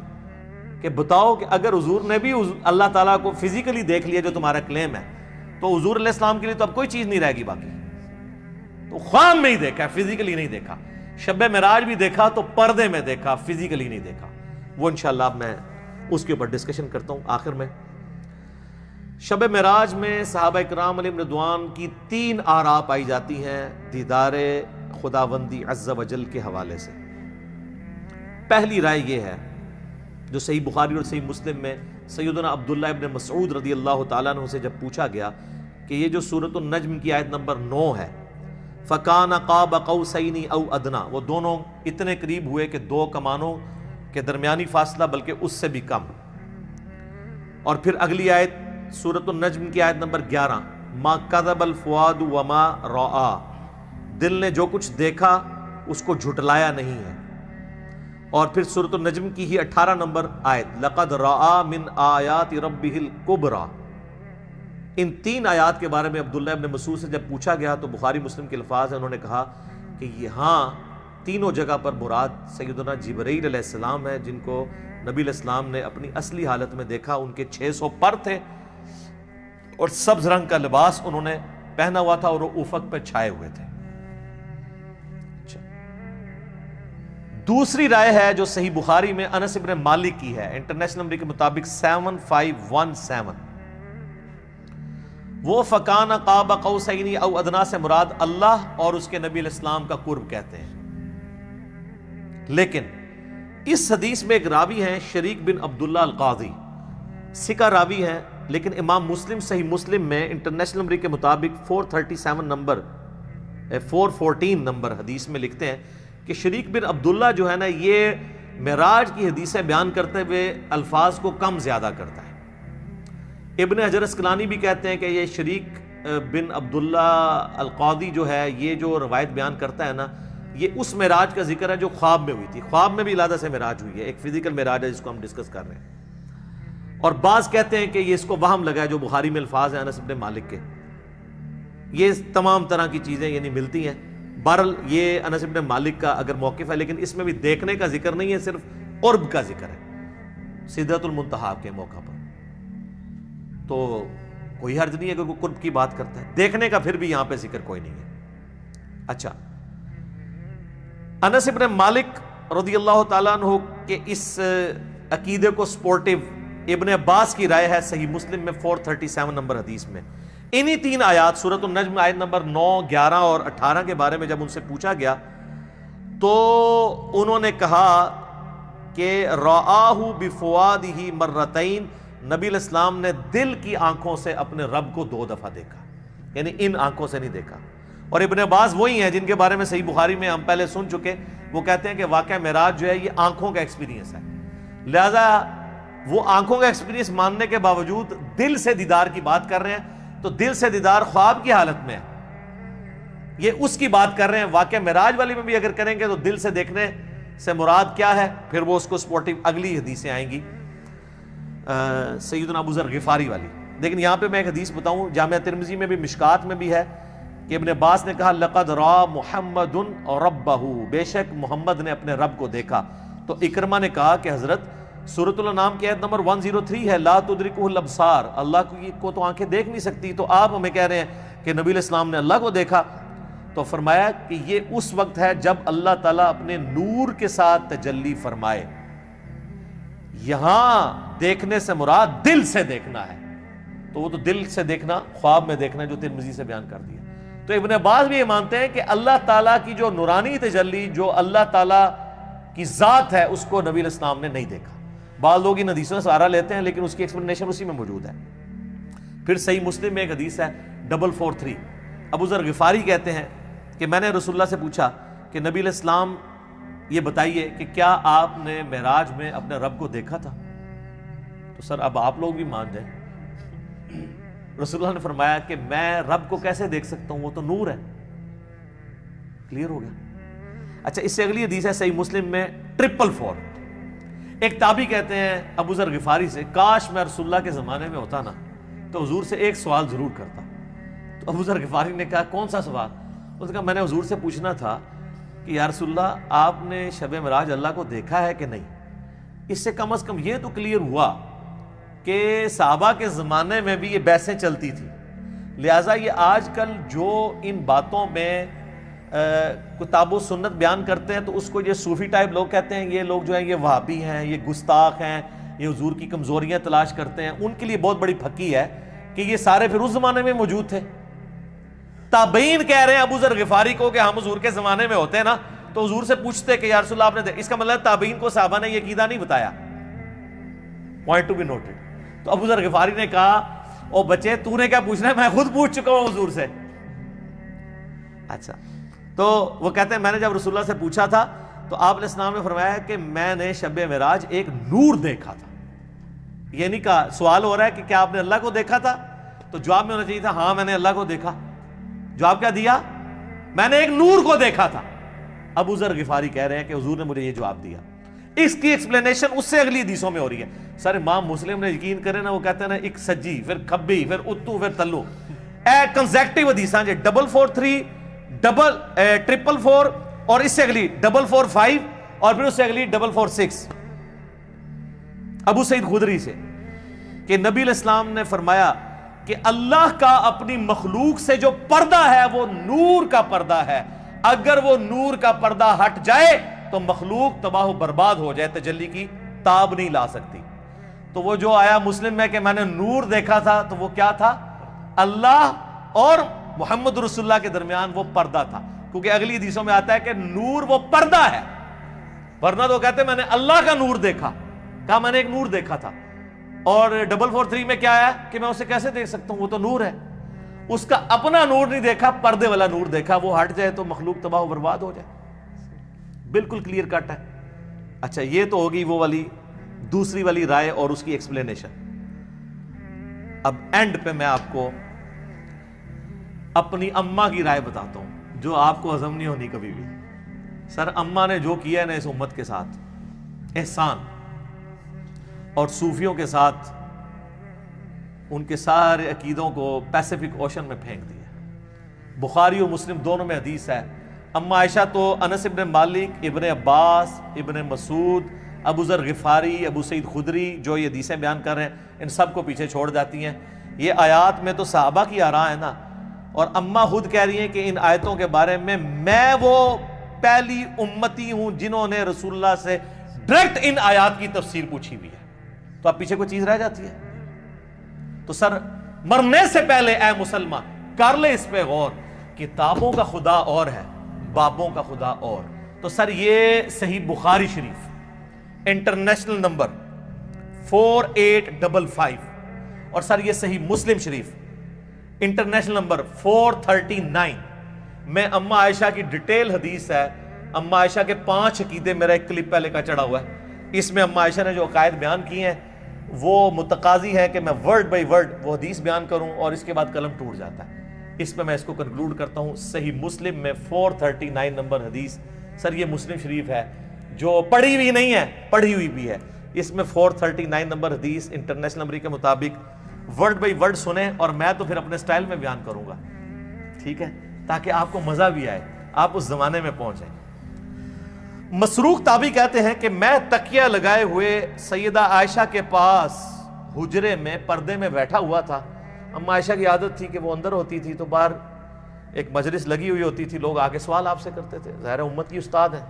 کہ بتاؤ کہ اگر حضور نے بھی اللہ تعالیٰ کو فزیکلی دیکھ لیا جو تمہارا کلیم ہے، تو حضور علیہ السلام کے لیے تو اب کوئی چیز نہیں رہے گی باقی۔ تو خواب میں ہی دیکھا، فزیکلی نہیں دیکھا، شب معراج بھی دیکھا تو پردے میں دیکھا، فزیکلی نہیں دیکھا۔ وہ انشاءاللہ اب میں اس کے اوپر ڈسکشن کرتا ہوں آخر میں۔ شب معراج میں صحابہ اکرام علیہم رضوان کی 3 آراء پائی جاتی ہیں دیدار خداوندی عز و جل کے حوالے سے۔ پہلی رائے یہ ہے جو صحیح بخاری اور صحیح مسلم میں سیدنا عبداللہ ابن مسعود رضی اللہ تعالیٰ عنہ سے جب پوچھا گیا کہ یہ جو سورۃ النجم کی آیت نمبر 9 ہے، فَكَانَ قَابَ قَوْسَيْنِ أَوْ أَدْنَىٰ، وہ دونوں اتنے قریب ہوئے کہ 2 کمانوں کے درمیانی فاصلہ بلکہ اس سے بھی کم۔ اور پھر اگلی آیت سورۃ النجم کی آیت نمبر 11، مَا كَذَبَ الْفُؤَادُ وَمَا رَأَىٰ، دل نے جو کچھ دیکھا اس کو جھٹلایا نہیں ہے۔ اور پھر سورۃ النجم کی ہی 18 نمبر آیت، لَقَدْ رَأَىٰ مِنْ آیَاتِ رَبِّهِ الْكُبْرَىٰ۔ ان 3 آیات کے بارے میں عبداللہ ابن مسعود سے جب پوچھا گیا تو بخاری مسلم کے الفاظ ہیں، انہوں نے کہا کہ یہاں تینوں جگہ پر مراد سیدنا جبرائیل علیہ السلام ہے، جن کو نبی علیہ السلام نے اپنی اصلی حالت میں دیکھا۔ ان کے 600 پر تھے اور سبز رنگ کا لباس انہوں نے پہنا ہوا تھا اور وہ افق پہ چھائے ہوئے تھے۔ دوسری رائے ہے جو صحیح بخاری میں انس ابن مالک کی ہے، انٹرنیشنل نمبر کے مطابق 7517، وہ فکان قاب قوسین او ادنا سے مراد اللہ اور اس کے نبی علیہ السلام کا قرب کہتے ہیں. لیکن اس حدیث میں ایک راوی ہیں شریک بن عبداللہ القاضی، سکہ راوی ہیں، لیکن امام مسلم صحیح مسلم میں انٹرنیشنل نمبر کے مطابق 414 نمبر حدیث میں لکھتے ہیں کہ شریک بن عبداللہ جو ہے نا یہ معراج کی حدیثیں بیان کرتے ہوئے الفاظ کو کم زیادہ کرتا ہے. ابن حجر اسقلانی بھی کہتے ہیں کہ یہ شریک بن عبداللہ القاضی جو ہے یہ جو روایت بیان کرتا ہے نا یہ اس معراج کا ذکر ہے جو خواب میں ہوئی تھی. خواب میں بھی علیحدہ سے معراج ہوئی ہے، ایک فزیکل معراج ہے جس کو ہم ڈسکس کر رہے ہیں. اور بعض کہتے ہیں کہ یہ اس کو وہم لگا ہے جو بخاری میں الفاظ ہیں انس بن مالک کے. یہ تمام طرح کی چیزیں یعنی ملتی ہیں. بہرحال یہ انس بن مالک کا اگر موقف ہے لیکن اس میں بھی دیکھنے کا ذکر نہیں ہے، صرف قرب کا ذکر ہے سدرۃ المنتہا کے موقع پر. تو کوئی حرج نہیں ہے کہ کوئی قرب کی بات کرتا ہے، دیکھنے کا پھر بھی یہاں پہ ذکر کوئی نہیں ہے. اچھا، انس بن مالک رضی اللہ تعالیٰ عنہ کے اس عقیدے کو سپورٹیو ابن عباس کی رائے ہے صحیح مسلم میں 437 نمبر حدیث میں. انہی 3 آیات سورۃ النجم آیت نمبر 9، 11 اور 18 کے بارے میں جب ان سے پوچھا گیا تو انہوں نے کہا کہ رآہ بفؤادہ مرتین، نبی علیہ السلام نے دل کی آنکھوں سے اپنے رب کو 2 دفعہ دیکھا، یعنی ان آنکھوں سے نہیں دیکھا. اور ابن عباس وہی ہیں جن کے بارے میں صحیح بخاری میں ہم پہلے سن چکے. وہ کہتے ہیں کہ واقعہ معراج جو ہے یہ آنکھوں کا ایکسپیرینس ہے، لہذا وہ آنکھوں کا ایکسپیرینس ماننے کے باوجود دل سے دیدار کی بات کر رہے ہیں. تو دل سے دیدار خواب کی حالت میں ہے، یہ اس کی بات کر رہے ہیں. واقعہ معراج والی میں بھی اگر کریں گے تو دل سے دیکھنے سے مراد کیا ہے، پھر وہ اس کو سپورٹیو اگلی حدیثیں آئیں گی سیدنا ابو ذر غفاری والی. لیکن یہاں پہ میں ایک حدیث بتاؤں، جامعہ ترمذی میں بھی مشکات میں بھی ہے کہ ابن عباس نے کہا لقد را محمد ربہ، بے شک محمد نے اپنے رب کو دیکھا. تو اکرمہ نے کہا کہ حضرت سورۃ الانعام کی آیت نمبر 103 ہے لا تدرکہ الابصار، اللہ کو تو آنکھیں دیکھ نہیں سکتی، تو آپ ہمیں کہہ رہے ہیں کہ نبی علیہ السلام نے اللہ کو دیکھا. تو فرمایا کہ یہ اس وقت ہے جب اللہ تعالیٰ اپنے نور کے ساتھ تجلی فرمائے. یہاں دیکھنے سے مراد دل سے دیکھنا ہے، تو وہ تو دل سے دیکھنا خواب میں دیکھنا جو ترمذی سے بیان کر دیا. تو ابن عباس بھی یہ مانتے ہیں کہ اللہ تعالیٰ کی جو نورانی تجلی، جو اللہ تعالیٰ کی ذات ہے، اس کو نبی علیہ السلام نے نہیں دیکھا. بعض لوگ ان حدیثوں سے سہارا لیتے ہیں لیکن اس کی ایکسپلینیشن اسی میں موجود ہے. پھر صحیح مسلم میں ایک حدیث ہے 443، ابو ذر غفاری کہتے ہیں کہ میں نے رسول اللہ سے پوچھا کہ نبی علیہ السلام یہ بتائیے کہ کیا آپ نے معراج میں اپنے رب کو دیکھا تھا؟ تو سر اب آپ لوگ بھی مان جائیں. رسول اللہ نے فرمایا کہ میں رب کو کیسے دیکھ سکتا ہوں، وہ تو نور ہے. کلیئر ہو گیا. اچھا، اس سے اگلی حدیث ہے صحیح مسلم میں 444. ایک تابعی کہتے ہیں ابو ذر غفاری سے کاش میں رسول اللہ کے زمانے میں ہوتا نا تو حضور سے ایک سوال ضرور کرتا. تو ابو ذر غفاری نے کہا کون سا سوال؟ اس نے کہا میں نے حضور سے پوچھنا تھا کہ یا رسول اللہ آپ نے شب معراج اللہ کو دیکھا ہے کہ نہیں. اس سے کم از کم یہ تو کلیئر ہوا کہ صحابہ کے زمانے میں بھی یہ بحثیں چلتی تھی، لہٰذا یہ آج کل جو ان باتوں میں کتاب و سنت بیان کرتے ہیں تو اس کو یہ صوفی ٹائپ لوگ کہتے ہیں یہ لوگ جو ہیں یہ وہابی ہیں، یہ گستاخ ہیں، یہ حضور کی کمزوریاں تلاش کرتے ہیں. ان کے لیے بہت بڑی پھکی ہے کہ یہ سارے پھر اس زمانے میں موجود تھے. تابعین کہہ رہے ہیں ابو ذر غفاری کو کہ ہم حضور کے زمانے میں ہوتے ہیں نا تو حضور سے پوچھتے کہ یا رسول اللہ آپ نے اس کا مطلب تابعین کو صحابہ نے یہ عقیدہ نہیں بتایا. Point to be noted. تو ابو ذر غفاری نے کہا او بچے تو نے کیا پوچھنا ہے، میں خود پوچھ چکا ہوں حضور سے. اچھا، تو وہ کہتے ہیں میں نے جب رسول اللہ سے پوچھا تھا تو آپ علیہ السلام نے فرمایا کہ میں نے شب معراج ایک نور دیکھا تھا. یہ نہیں کہا، سوال ہو رہا ہے کہ کیا آپ نے اللہ کو دیکھا تھا، تو جواب میں ہونا چاہیے تھا ہاں میں نے اللہ کو دیکھا. جواب کیا دیا؟ میں نے ایک نور کو دیکھا تھا. ابو ذر غفاری کہہ رہے ہیں کہ حضور نے مجھے یہ جواب دیا. اس کی ایکسپلینیشن اس سے اگلی حدیثوں میں ہو رہی ہے. سر امام مسلم نے یقین کرے نا، وہ کہتے ہیں نا ایک سجی پھر کھبی پھر اتو پھر تلو، کنزیکٹیو حدیثاں جی 443 444 اور اس سے اگلی 445 اور پھر اس سے اگلی 446 ابو سعید خدری سے کہ نبی علیہ السلام نے فرمایا کہ اللہ کا اپنی مخلوق سے جو پردہ ہے وہ نور کا پردہ ہے، اگر وہ نور کا پردہ ہٹ جائے تو مخلوق تباہ و برباد ہو جائے، تجلی کی تاب نہیں لا سکتی. تو وہ جو آیا مسلم میں کہ میں نے نور دیکھا تھا تو وہ کیا تھا؟ اللہ اور محمد رسول اللہ کے درمیان وہ پردہ تھا، کیونکہ اگلی حدیثوں میں آتا ہے کہ نور وہ پردہ ہے، ورنہ تو کہتے ہیں میں نے اللہ کا نور دیکھا، کہا میں نے ایک نور دیکھا تھا، اور 443 میں کیا ہے کہ میں اسے کیسے دیکھ سکتا ہوں، وہ تو نور ہے، اس کا اپنا نور نہیں دیکھا، پردے والا نور دیکھا، وہ ہٹ جائے تو مخلوق تباہ و برباد ہو جائے، بالکل کلیئر کٹ ہے۔ اچھا یہ تو ہوگی وہ والی دوسری والی رائے اور اس کی ایکسپلینیشن۔ اب اینڈ پہ میں آپ کو اپنی اماں کی رائے بتاتا ہوں جو آپ کو ہضم نہیں ہونی کبھی بھی۔ سر اماں نے جو کیا ہے نا اس امت کے ساتھ احسان، اور صوفیوں کے ساتھ ان کے سارے عقیدوں کو پیسیفک اوشن میں پھینک دیا۔ بخاری و مسلم دونوں میں حدیث ہے، اما عائشہ تو انس ابن مالک، ابن عباس، ابن مسعود، ابو ذر غفاری، ابو سعید خدری جو یہ حدیثیں بیان کر رہے ہیں ان سب کو پیچھے چھوڑ جاتی ہیں۔ یہ آیات میں تو صحابہ کی آراء ہے نا، اور اماں خود کہہ رہی ہیں کہ ان آیتوں کے بارے میں وہ پہلی امتی ہوں جنہوں نے رسول اللہ سے ڈائریکٹ ان آیات کی تفسیر پوچھی ہوئی ہے، تو اب پیچھے کوئی چیز رہ جاتی ہے؟ تو سر مرنے سے پہلے اے مسلمان کر لے اس پہ غور، کتابوں کا خدا اور ہے، بابوں کا خدا اور۔ تو سر یہ صحیح بخاری شریف انٹرنیشنل نمبر 4855، اور سر یہ صحیح مسلم شریف انٹرنیشنل نمبر 439 میں اما عائشہ کی ڈیٹیل حدیث ہے۔ اما عائشہ کے 5 عقیدے، میرا ایک کلپ پہلے کا چڑھا ہوا ہے، اس میں اما عائشہ نے جو عقائد بیان کی ہیں وہ متقاضی ہے کہ میں ورڈ بائی ورڈ وہ حدیث بیان کروں، اور اس کے بعد قلم ٹوٹ جاتا ہے۔ اس پہ میں اس کو کنکلوڈ کرتا ہوں۔ صحیح مسلم میں 439 نمبر حدیث، سر یہ مسلم شریف ہے جو پڑھی ہوئی نہیں ہے، پڑھی ہوئی بھی ہے، اس میں 439 نمبر حدیث انٹرنیشنل نمبر کے مطابق ورڈ بائی ورڈ سنیں، اور میں تو پھر اپنے سٹائل میں بیان کروں گا، ٹھیک ہے، تاکہ آپ کو مزہ بھی آئے، آپ اس زمانے میں پہنچیں۔ مسروق تابعی کہتے ہیں کہ میں تکیہ لگائے ہوئے سیدہ عائشہ کے پاس حجرے میں پردے میں بیٹھا ہوا تھا۔ اما عائشہ کی عادت تھی کہ وہ اندر ہوتی تھی تو باہر ایک مجلس لگی ہوئی ہوتی تھی، لوگ آگے سوال آپ سے کرتے تھے، ظاہر امت کی استاد ہیں۔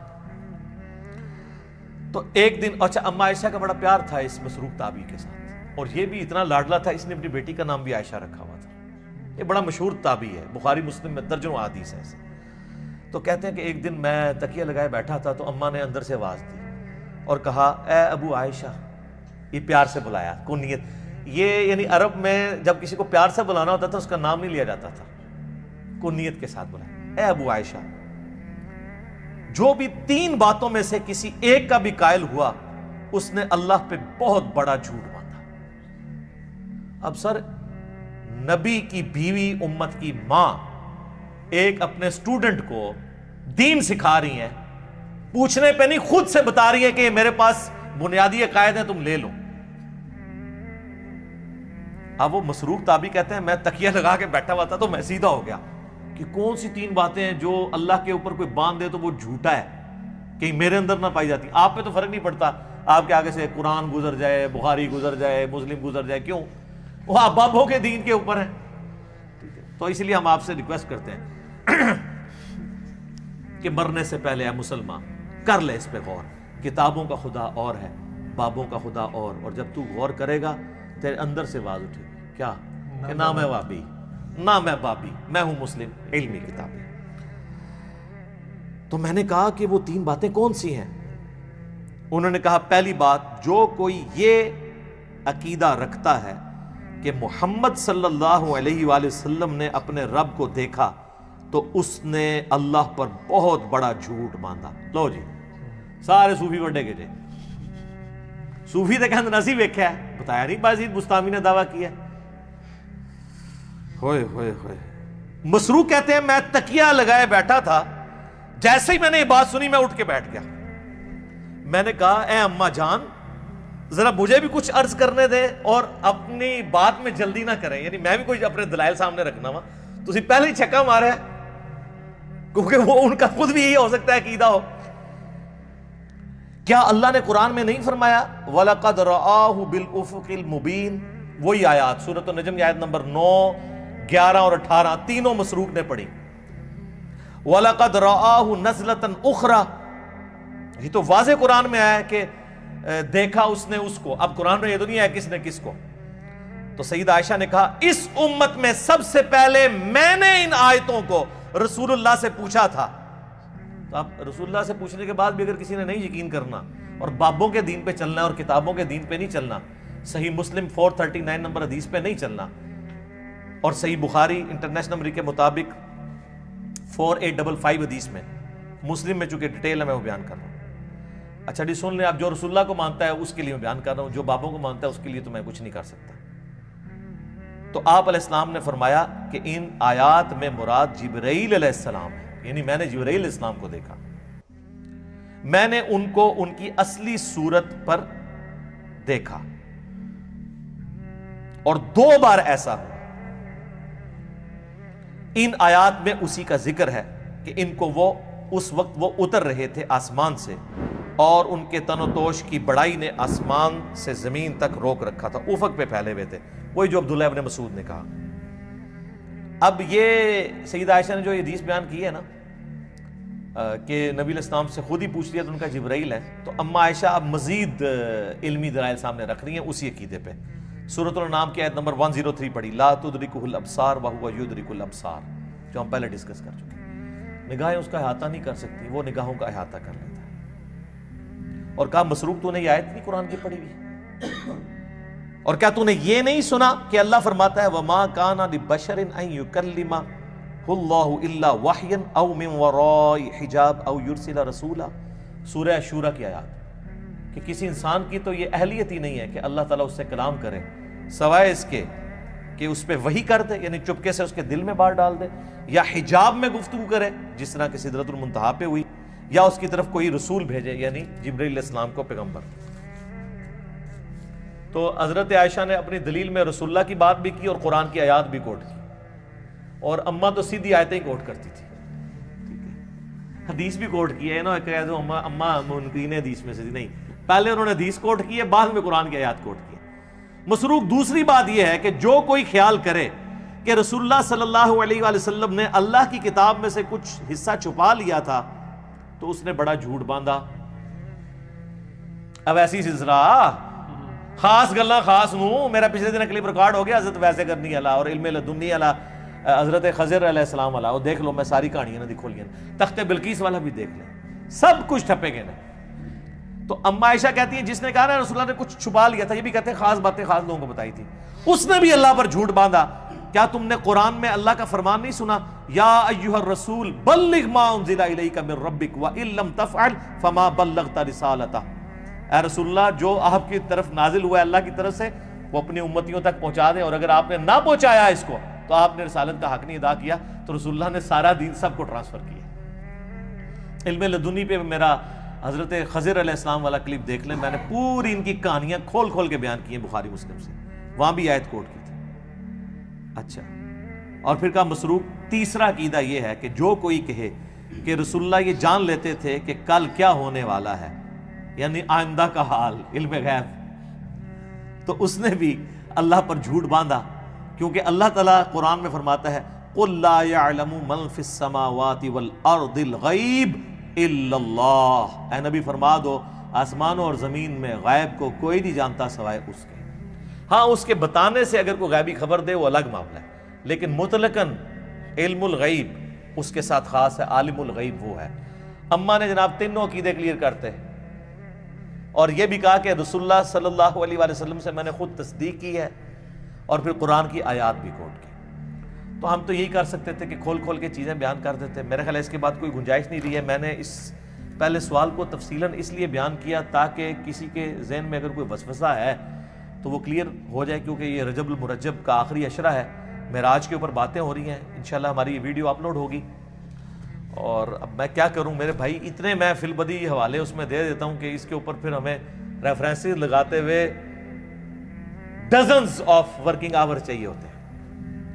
تو ایک دن، اچھا اما عائشہ کا بڑا پیار تھا اس مسروق تابعی کے ساتھ، اور یہ بھی اتنا لاڈلا تھا اس نے اپنی بیٹی کا نام بھی عائشہ رکھا ہوا تھا۔ یہ بڑا مشہور تابعی ہے، بخاری مسلم میں درجنوں حدیث ہے ایسے۔ تو کہتے ہیں کہ ایک دن میں تکیہ لگائے بیٹھا تھا تو اماں نے اندر سے آواز دی اور کہا اے ابو عائشہ، یہ پیار سے بلایا، کنیت، یہ یعنی عرب میں جب کسی کو پیار سے بلانا ہوتا تھا اس کا نام نہیں لیا جاتا تھا، کنیت کے ساتھ بلایا، اے ابو عائشہ، جو بھی 3 باتوں میں سے کسی ایک کا بھی قائل ہوا اس نے اللہ پہ بہت بڑا جھوٹ باندھا۔ اب سر نبی کی بیوی، امت کی ماں، ایک اپنے سٹوڈنٹ کو دین سکھا رہی ہیں، پوچھنے پہ نہیں خود سے بتا رہی ہے کہ میرے پاس بنیادی عقائد ہیں، تم لے لو۔ اب وہ مسروق تابعی کہتے ہیں میں تکیہ لگا کے بیٹھا ہوا تھا تو میں سیدھا ہو گیا کہ کون سی 3 باتیں ہیں جو اللہ کے اوپر کوئی باندھ دے تو وہ جھوٹا ہے، کہیں میرے اندر نہ پائی جاتی۔ آپ پہ تو فرق نہیں پڑتا، آپ کے آگے سے قرآن گزر جائے، بخاری گزر جائے، مسلم گزر جائے، کیوں؟ وہ آپ بابوں کے دین کے اوپر ہیں۔ تو اس لیے ہم آپ سے ریکویسٹ کرتے ہیں کہ مرنے سے پہلے اے مسلمان کر لے اس پہ غور، کتابوں کا خدا اور ہے، بابوں کا خدا اور جب تو غور کرے گا تیرے اندر سے آواز اٹھے گی، کیا کہ نہ میں وابی، نہ میں بابی، میں ہوں مسلم، علمی کتابیں۔ تو میں نے کہا کہ وہ 3 باتیں کون سی ہیں؟ انہوں نے کہا پہلی بات، جو کوئی یہ عقیدہ رکھتا ہے کہ محمد صلی اللہ علیہ وآلہ وسلم نے اپنے رب کو دیکھا تو اس نے اللہ پر بہت بڑا جھوٹ باندھا۔ لو جی سارے صوفی وڈے کے جے صوفی تے کہندے نسی ویکھیا ہے، بتایا نہیں بازید بستامی نے دعویٰ کیا ہے۔ ہوئے ہوئے ہوئے، مسروق کہتے ہیں میں تکیہ لگائے بیٹھا تھا، جیسے ہی میں نے یہ بات سنی میں اٹھ کے بیٹھ گیا۔ میں نے کہا اے اماں جان ذرا مجھے بھی کچھ عرض کرنے دیں اور اپنی بات میں جلدی نہ کریں، یعنی میں بھی کوئی اپنے دلائل سامنے رکھنا وا، تسی پہلے ہی چھکا مارے، کیونکہ وہ ان کا خود بھی یہی ہو سکتا ہے عقیدہ ہو۔ کیا اللہ نے قرآن میں نہیں فرمایا وَلَقَدْ رَآهُ بِالْأُفُقِ الْمُبِينِ؟ وہی آیات سورۃ النجم کی آیت نمبر 9، 11 اور 18 تینوں مسروق نے پڑھی۔ وَلَقَدْ رَآهُ نَزْلَةً أُخْرَى، یہ تو واضح قرآن میں آیا ہے کہ دیکھا اس نے اس کو۔ اب قرآن میں یہ تو نہیں ہے کس نے کس کو، تو سیدہ عائشہ نے کہا اس امت میں سب سے پہلے میں نے ان آیتوں کو رسول اللہ سے پوچھا تھا. تو اب رسول اللہ سے پوچھنے کے بعد بھی اگر کسی نے نہیں یقین کرنا اور بابوں کے دین پہ چلنا ہے اور کتابوں کے دین پہ نہیں چلنا, صحیح مسلم 439 نمبر حدیث پہ نہیں چلنا, اور صحیح بخاری انٹرنیشنل نمبر کے مطابق 4855 حدیث میں, مسلم میں چونکہ ڈیٹیل ہے میں وہ بیان کر رہا ہوں. اچھا جی سن لیں, آپ جو رسول اللہ کو مانتا ہے اس کے لیے میں بیان کر رہا ہوں, جو بابوں کو مانتا ہے اس کے لیے تو میں کچھ نہیں کر سکتا. تو آپ علیہ السلام نے فرمایا کہ ان آیات میں مراد جبرائیل علیہ السلام ہے, یعنی میں نے جبرائیل علیہ السلام کو دیکھا, میں نے ان کو ان کی اصلی صورت پر دیکھا, اور 2 بار ایسا ہوا. ان آیات میں اسی کا ذکر ہے کہ ان کو وہ اس وقت وہ اتر رہے تھے آسمان سے, اور ان کے تن و توش کی بڑائی نے آسمان سے زمین تک روک رکھا تھا, افق پہ پھیلے ہوئے تھے, وہی جو عبداللہ ابن مسعود نے کہا. اب یہ سیدہ عائشہ نے جو یہ حدیث بیان کی ہے نا کہ نبی علیہ السلام سے خود ہی پوچھ لیا تو ان کا جبرائیل ہے, تو اما عائشہ اب مزید علمی دلائل سامنے رکھ رہی ہیں اسی عقیدے پہ. سورۃ الانعام کی آیت نمبر 103 پڑھی, لا تدرکہ الابصار وہو یدرک الابصار, جو ہم پہلے ڈسکس کر چکے ہیں. نگاہیں اس کا احاطہ نہیں کر سکتی, وہ نگاہوں کا احاطہ کر لیتا ہے. اور کہا مسروق تو نے یہ آیت نہیں قرآن کی پڑھی ہوئی, اور کیا تو نے یہ نہیں سنا کہ اللہ فرماتا ہے وما کان لبشر ان یکلمہ اللہ الا وحیا او من وراء حجاب او یرسل رسولا. سورہ شورى کی آیات کہ کسی انسان کی تو یہ اہلیت ہی نہیں ہے کہ اللہ تعالیٰ اس سے کلام کرے سوائے اس کے کہ اس پہ وحی کر دے, یعنی چپکے سے اس کے دل میں بات ڈال دے, یا حجاب میں گفتگو کرے جس طرح کہ سدرۃ المنتہا پہ ہوئی, یا اس کی طرف کوئی رسول بھیجے یعنی جبرائیل علیہ السلام کو پیغمبر. تو حضرت عائشہ نے اپنی دلیل میں رسول اللہ کی بات بھی کی اور قرآن کی آیات بھی کوٹ کی, اور اماں تو سیدھی آیتیں ہی کوٹ کرتی تھی. حدیث بھی کوٹ کی ہے نا, کہہ دو اماں منکرین حدیث میں سے نہیں, پہلے انہوں نے حدیث کوٹ کی ہے, بعد میں قرآن کی آیات کوٹ کی ہے. مسروق دوسری بات یہ ہے کہ جو کوئی خیال کرے کہ رسول اللہ صلی اللہ علیہ وآلہ وسلم نے اللہ کی کتاب میں سے کچھ حصہ چھپا لیا تھا تو اس نے بڑا جھوٹ باندھا. اب ایسی سلسلہ خاص گلاں خاص نوں, میرا پچھلے دن کلپ ریکارڈ ہو گیا حضرت ویسے کرنی والا اور علم لدنی والا, حضرت خضر علیہ السلام والا, وہ دیکھ لو, میں ساری کہانیاں نہ کھولی ہیں, تخت بلقیس والا بھی دیکھ لیں, سب کچھ ٹھپے گئے نا. تو اما عائشہ کہتی ہے جس نے کہا نا رسول اللہ نے کچھ چھپا لیا تھا, یہ بھی کہتے ہیں خاص باتیں خاص لوگوں کو بتائی تھی, اس نے بھی اللہ پر جھوٹ باندھا. کیا تم نے قرآن میں اللہ کا فرمان نہیں سنا, یا ایھا الرسول بلغ ما انزل الیک من ربک وان لم تفعل فما بلغت رسالتہ. اے رسول اللہ جو آپ کی طرف نازل ہوا ہے اللہ کی طرف سے وہ اپنی امتیوں تک پہنچا دیں, اور اگر آپ نے نہ پہنچایا اس کو تو آپ نے رسالت کا حق نہیں ادا کیا. تو رسول اللہ نے سارا دین سب کو ٹرانسفر کیا. علم لدنی پہ میرا حضرت خضر علیہ السلام والا کلپ دیکھ لیں, میں نے پوری ان کی کہانیاں کھول کھول کے بیان کی ہیں بخاری مسلم سے, وہاں بھی آیت کوٹ کی تھی. اچھا, اور پھر کہا مسروق تیسرا عقیدہ یہ ہے کہ جو کوئی کہے کہ رسول اللہ یہ جان لیتے تھے کہ کل کیا ہونے والا ہے, یعنی آئندہ کا حال, علم غیب, تو اس نے بھی اللہ پر جھوٹ باندھا, کیونکہ اللہ تعالیٰ قرآن میں فرماتا ہے قُلْ لَا يَعْلَمُ مَنْ فِي السَّمَاوَاتِ وَالْأَرْضِ الْغَيْبِ إِلَّا اللَّهِ. اے نبی فرما دو آسمانوں اور زمین میں غیب کو کوئی نہیں جانتا سوائے اس کے. ہاں اس کے بتانے سے اگر کوئی غیبی خبر دے وہ الگ معاملہ ہے, لیکن مطلقاً علم الغیب اس کے ساتھ خاص ہے, عالم الغیب وہ ہے. اماں نے جناب تینوں عقیدے کلیئر کرتے ہیں, اور یہ بھی کہا کہ رسول اللہ صلی اللہ علیہ وآلہ وسلم سے میں نے خود تصدیق کی ہے, اور پھر قرآن کی آیات بھی کوٹ کی. تو ہم تو یہی کر سکتے تھے کہ کھول کھول کے چیزیں بیان کر دیتے. میرے خیال ہے اس کے بعد کوئی گنجائش نہیں رہی ہے. میں نے اس پہلے سوال کو تفصیلاً اس لیے بیان کیا تاکہ کسی کے ذہن میں اگر کوئی وسوسہ ہے تو وہ کلیئر ہو جائے, کیونکہ یہ رجب المرجب کا آخری عشرہ ہے, معراج کے اوپر باتیں ہو رہی ہیں. انشاءاللہ ہماری یہ ویڈیو اپلوڈ ہوگی, اور اب میں کیا کروں میرے بھائی, اتنے میں فی البدی حوالے اس میں دے دیتا ہوں کہ اس کے اوپر پھر ہمیں ریفرنسز لگاتے ہوئے ڈزنز آف ورکنگ آور چاہیے ہوتے ہیں.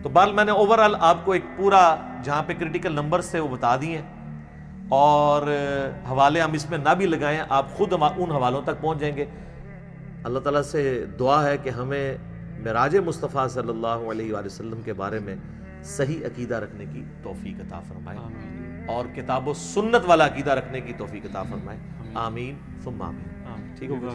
تو بہرحال میں نے اوورآل آپ کو ایک پورا جہاں پہ کریٹیکل نمبرز سے وہ بتا دیے, اور حوالے ہم اس میں نہ بھی لگائیں, آپ خود ان حوالوں تک پہنچ جائیں گے. اللہ تعالیٰ سے دعا ہے کہ ہمیں معراج مصطفیٰ صلی اللہ علیہ وآلہ وسلم کے بارے میں صحیح عقیدہ رکھنے کی توفیق عطا فرمائے, اور کتاب و سنت والا عقیدہ رکھنے کی توفیق عطا فرمائے. آمین ثم آمین. ٹھیک ہوگا.